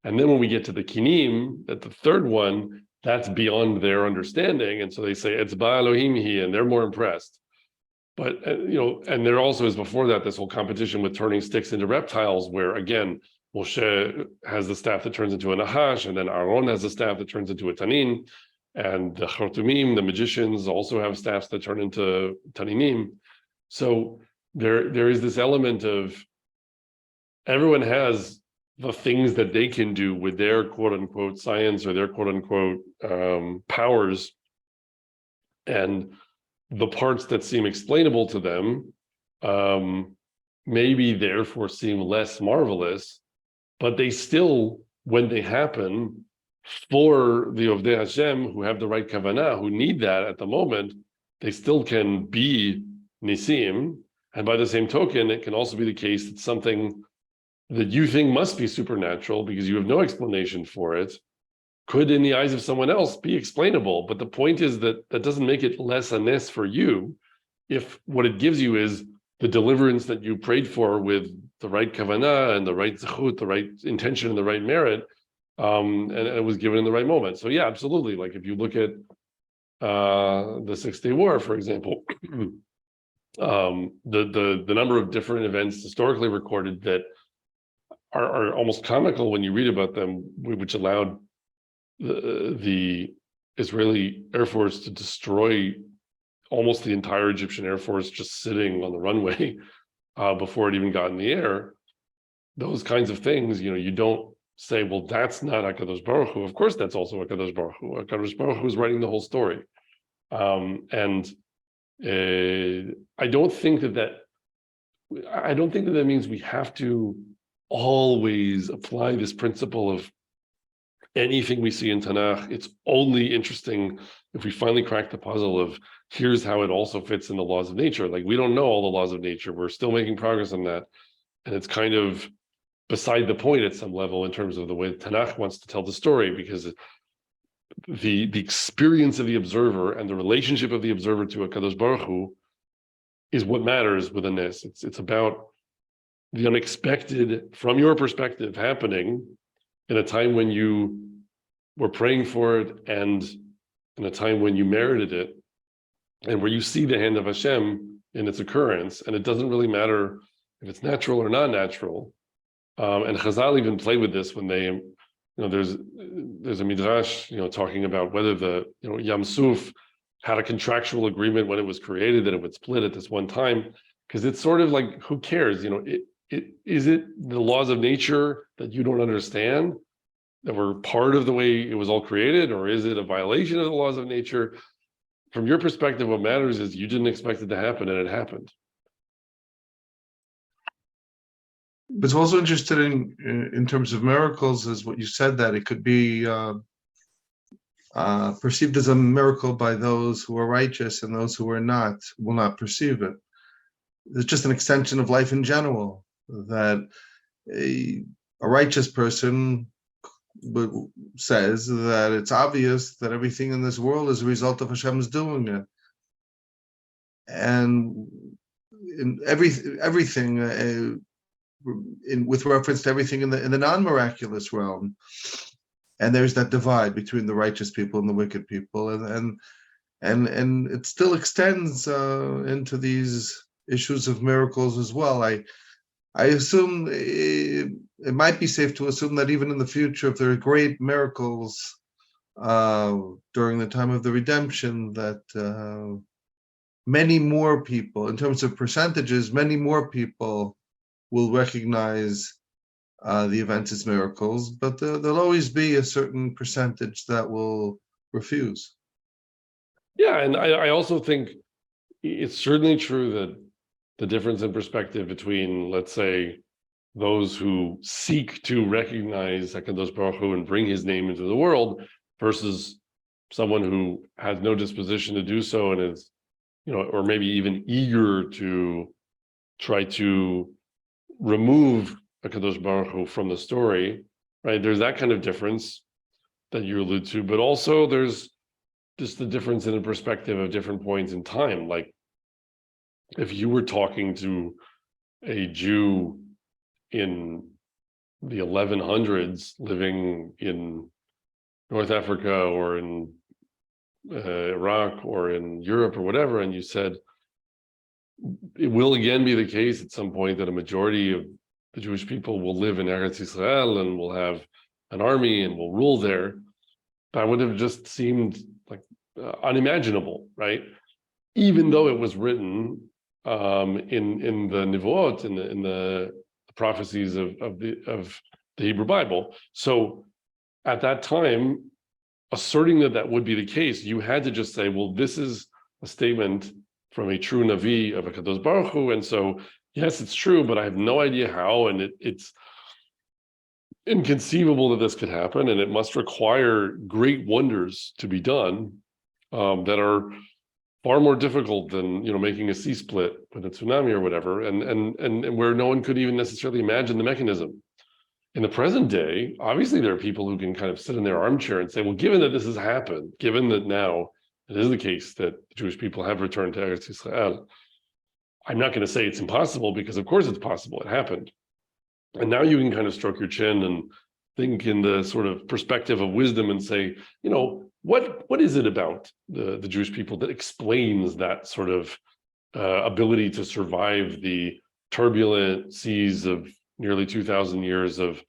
And then when we get to the Kinim, that the third one, that's beyond their understanding, and so they say it's Ba Elohim Hi, and they're more impressed. But and there also is before that this whole competition with turning sticks into reptiles, where again Moshe has the staff that turns into a nahash, and then Aaron has the staff that turns into a tanin, and the Chartumim, the magicians, also have staffs that turn into taninim. So there is this element of everyone has the things that they can do with their quote unquote science or their quote unquote powers, and the parts that seem explainable to them maybe therefore seem less marvelous, but they still, when they happen, for the Ovdei Hashem who have the right kavanah, who need that at the moment, they still can be nisim. And by the same token, it can also be the case that something that you think must be supernatural because you have no explanation for it could, in the eyes of someone else, be explainable. But the point is that doesn't make it less a nes for you if what it gives you is the deliverance that you prayed for with the right kavanah and the right zechut, the right intention and the right merit, and it was given in the right moment. So yeah, absolutely. Like if you look at the 6-Day War, for example, the number of different events historically recorded that are almost comical when you read about them, which allowed the Israeli Air Force to destroy almost the entire Egyptian Air Force just sitting on the runway before it even got in the air. Those kinds of things, you don't say, well, that's not HaKadosh Baruch Hu. Of course, that's also HaKadosh Baruch Hu. HaKadosh Baruch Hu is writing the whole story. I don't think that means we have to always apply this principle of anything we see in Tanakh. It's only interesting if we finally crack the puzzle of here's how it also fits in the laws of nature. Like, we don't know all the laws of nature. We're still making progress on that. And it's kind of beside the point at some level in terms of the way the Tanakh wants to tell the story, because the experience of the observer and the relationship of the observer to HaKadosh Baruch Hu is what matters with a nes. It's about the unexpected, from your perspective, happening in a time when you were praying for it and in a time when you merited it, and where you see the hand of Hashem in its occurrence. And it doesn't really matter if it's natural or not natural. And Chazal even played with this when they, there's a midrash, talking about whether the, Yam Suf had a contractual agreement when it was created that it would split at this one time, because it's sort of like, who cares? is it the laws of nature that you don't understand that were part of the way it was all created, or is it a violation of the laws of nature? From your perspective, what matters is you didn't expect it to happen, and it happened. But it's also interested in terms of miracles, is what you said, that it could be perceived as a miracle by those who are righteous, and those who are not will not perceive it. It's just an extension of life in general, that a righteous person says that it's obvious that everything in this world is a result of Hashem's doing it, and in everything with reference to everything in the non-miraculous realm. And there's that divide between the righteous people and the wicked people, and it still extends into these issues of miracles as well. I assume it might be safe to assume that even in the future, if there are great miracles during the time of the redemption, that many more people, in terms of percentages, many more people will recognize the events as miracles, but there'll always be a certain percentage that will refuse. Yeah, and I also think it's certainly true that the difference in perspective between, let's say, those who seek to recognize HaKadosh Baruch Hu and bring his name into the world versus someone who has no disposition to do so and is, or maybe even eager to try to remove HaKadosh Baruch Hu from the story, right? There's that kind of difference that you allude to, but also there's just the difference in the perspective of different points in time. Like if you were talking to a Jew in the 1100s living in North Africa or in Iraq or in Europe or whatever, and you said, it will again be the case at some point that a majority of the Jewish people will live in Eretz Yisrael and will have an army and will rule there, that would have just seemed like unimaginable, right? Even though it was written in the Nevuot, in the prophecies of the Hebrew Bible. So at that time, asserting that would be the case, you had to just say, well, this is a statement from a true Navi of HaKadosh Baruch Hu, and so yes, it's true, but I have no idea how, and it's inconceivable that this could happen, and it must require great wonders to be done that are far more difficult than making a sea split with a tsunami or whatever, and where no one could even necessarily imagine the mechanism. In the present day, obviously there are people who can kind of sit in their armchair and say, well, given that this has happened, given that now it is the case that the Jewish people have returned to Eretz Yisrael, I'm not going to say it's impossible, because of course it's possible, it happened. And now you can kind of stroke your chin and think in the sort of perspective of wisdom and say, what is it about the Jewish people that explains that sort of ability to survive the turbulent seas of nearly 2,000 years of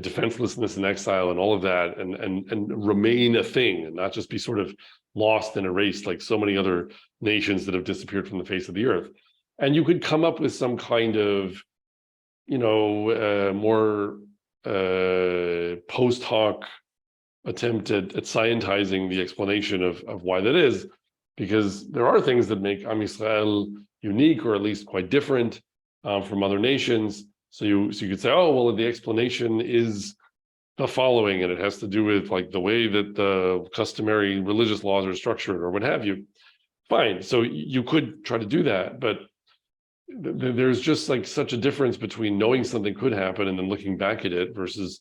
defenselessness and exile and all of that, and remain a thing and not just be sort of lost and erased like so many other nations that have disappeared from the face of the earth. And you could come up with some kind of, more post hoc attempt at scientizing the explanation of why that is, because there are things that make Am Yisrael unique, or at least quite different from other nations. So you could say, oh, well, the explanation is the following, and it has to do with like the way that the customary religious laws are structured or what have you. Fine. So you could try to do that, but there's just like such a difference between knowing something could happen and then looking back at it versus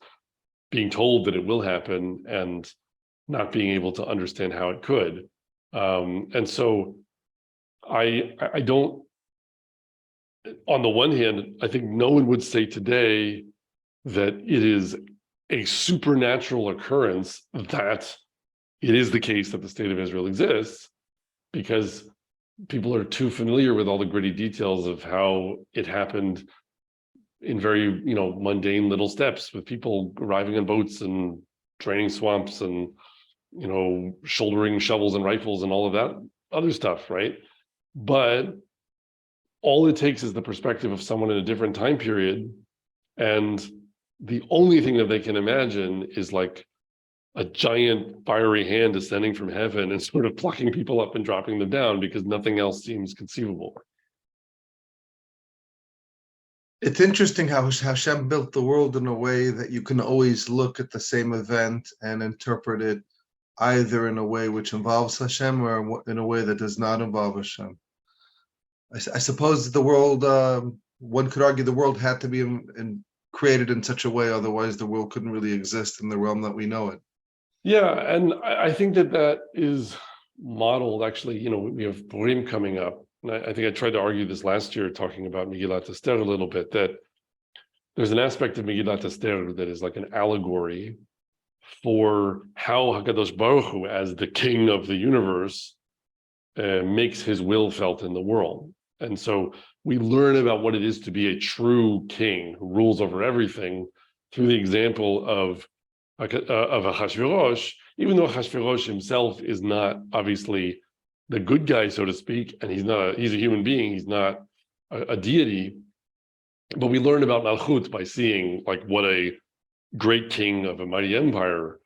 being told that it will happen and not being able to understand how it could. And so I don't, on the one hand, I think no one would say today that it is a supernatural occurrence that it is the case that the state of Israel exists, because people are too familiar with all the gritty details of how it happened in very, mundane little steps, with people arriving on boats and draining swamps and, shouldering shovels and rifles and all of that other stuff, right? But all it takes is the perspective of someone in a different time period, and the only thing that they can imagine is like a giant fiery hand descending from heaven and sort of plucking people up and dropping them down, because nothing else seems conceivable. It's interesting how Hashem built the world in a way that you can always look at the same event and interpret it either in a way which involves Hashem or in a way that does not involve Hashem. I suppose the world, one could argue the world had to be created in such a way, otherwise the world couldn't really exist in the realm that we know it. Yeah, and I think that is modeled, actually, we have Purim coming up. And I think I tried to argue this last year, talking about Megillat Esther a little bit, that there's an aspect of Megillat Esther that is like an allegory for how HaKadosh Baruch Hu, as the king of the universe, makes his will felt in the world. And so we learn about what it is to be a true king who rules over everything through the example of Ahasuerus, even though Ahasuerus himself is not obviously the good guy, so to speak, and he's a human being, he's not a deity, but we learn about Malchut by seeing like what a great king of a mighty empire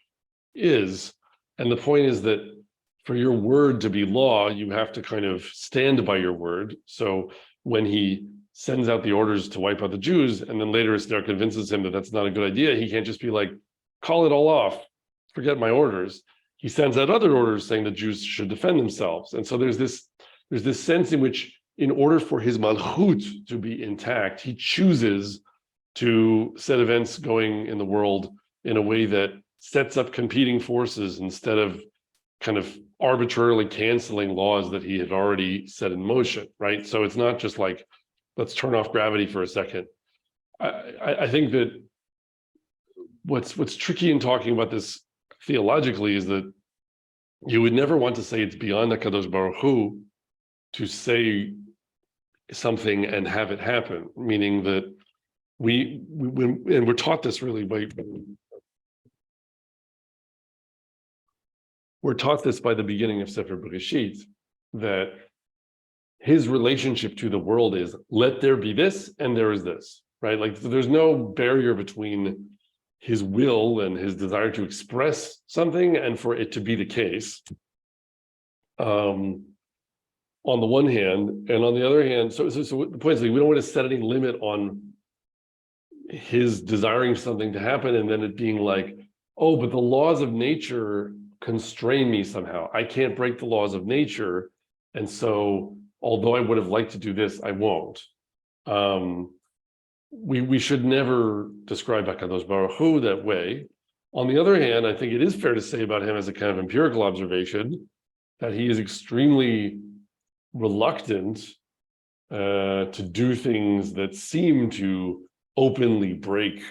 is. And the point is that for your word to be law, you have to kind of stand by your word. So when he sends out the orders to wipe out the Jews, and then later Esther convinces him that that's not a good idea, he can't just be like, call it all off, forget my orders. He sends out other orders saying the Jews should defend themselves. And so there's this sense in which, in order for his malchut to be intact, he chooses to set events going in the world in a way that sets up competing forces instead of kind of arbitrarily canceling laws that he had already set in motion, right? So it's not just like, let's turn off gravity for a second. I think that what's tricky in talking about this theologically is that you would never want to say it's beyond HaKadosh Baruch Hu to say something and have it happen, meaning that we're taught this really we're taught this by the beginning of Sefer Bereshit, that his relationship to the world is, let there be this and there is this, right? Like there's no barrier between his will and his desire to express something and for it to be the case, on the one hand. And on the other hand, so the point is, like, we don't want to set any limit on his desiring something to happen and then it being like, oh, but the laws of nature constrain me somehow. I can't break the laws of nature. And so, although I would have liked to do this, I won't. We should never describe HaKadosh Baruch Hu that way. On the other hand, I think it is fair to say about him as a kind of empirical observation that he is extremely reluctant to do things that seem to openly break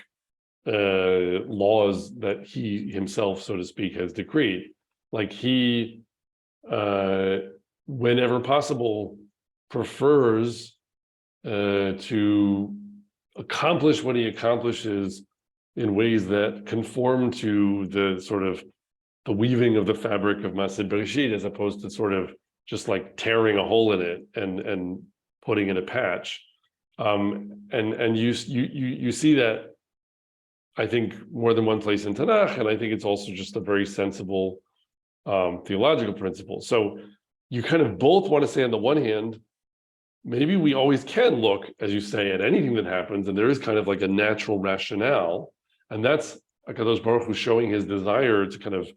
laws that he himself, so to speak, has decreed. Like he, whenever possible, prefers to accomplish what he accomplishes in ways that conform to the sort of the weaving of the fabric of Maaseh Bereshit, as opposed to sort of just like tearing a hole in it and putting in a patch. And you see that, I think, more than one place in Tanakh, and I think it's also just a very sensible theological principle. So you kind of both want to say, on the one hand, maybe we always can look, as you say, at anything that happens, and there is kind of like a natural rationale, and that's HaKadosh Baruch Hu showing his desire to kind of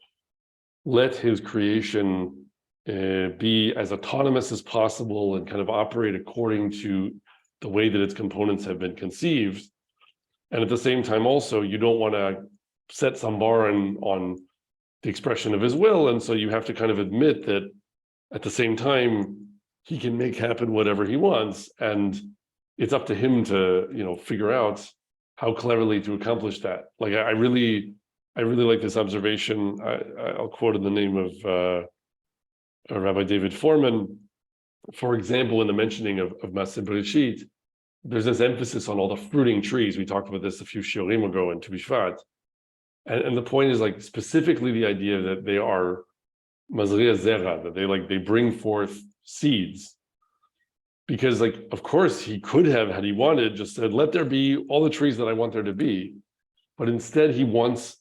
let his creation be as autonomous as possible and kind of operate according to the way that its components have been conceived. And at the same time, also, you don't want to set some bar on the expression of his will, and so you have to kind of admit that at the same time, he can make happen whatever he wants, and it's up to him to, figure out how cleverly to accomplish that. Like I really like this observation. I'll quote in the name of Rabbi David Foreman, for example, in the mentioning of Maaseh Bereshit. There's this emphasis on all the fruiting trees. We talked about this a few shiurim ago in Tu B'Shvat, and the point is, like, specifically the idea that they are mazriya zera, that they bring forth seeds. because, like, of course, he could have, had he wanted, just said, let there be all the trees that I want there to be. But instead, he wants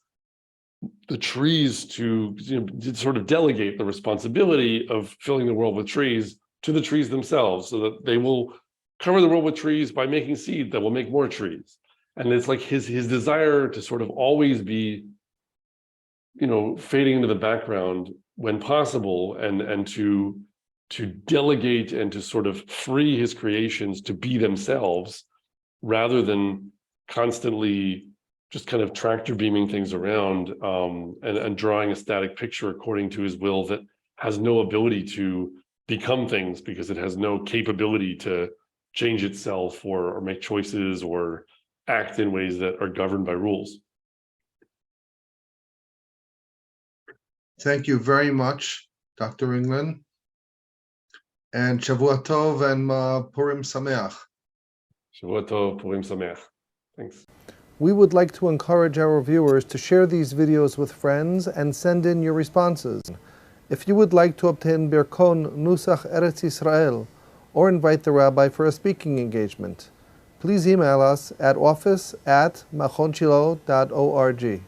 the trees to, to sort of delegate the responsibility of filling the world with trees to the trees themselves, so that they will cover the world with trees by making seed that will make more trees. And it's like his desire to sort of always be, fading into the background when possible, and to delegate and to sort of free his creations to be themselves, rather than constantly just kind of tractor beaming things around, and drawing a static picture according to his will that has no ability to become things, because it has no capability to change itself or make choices or act in ways that are governed by rules. Thank you very much, Dr. England. And Shavua Tov and Purim Sameach. Shavua Tov, Purim Sameach. Thanks. We would like to encourage our viewers to share these videos with friends and send in your responses. If you would like to obtain Birkon Nusach Eretz Yisrael or invite the rabbi for a speaking engagement, please email us at office@machonshilo.org.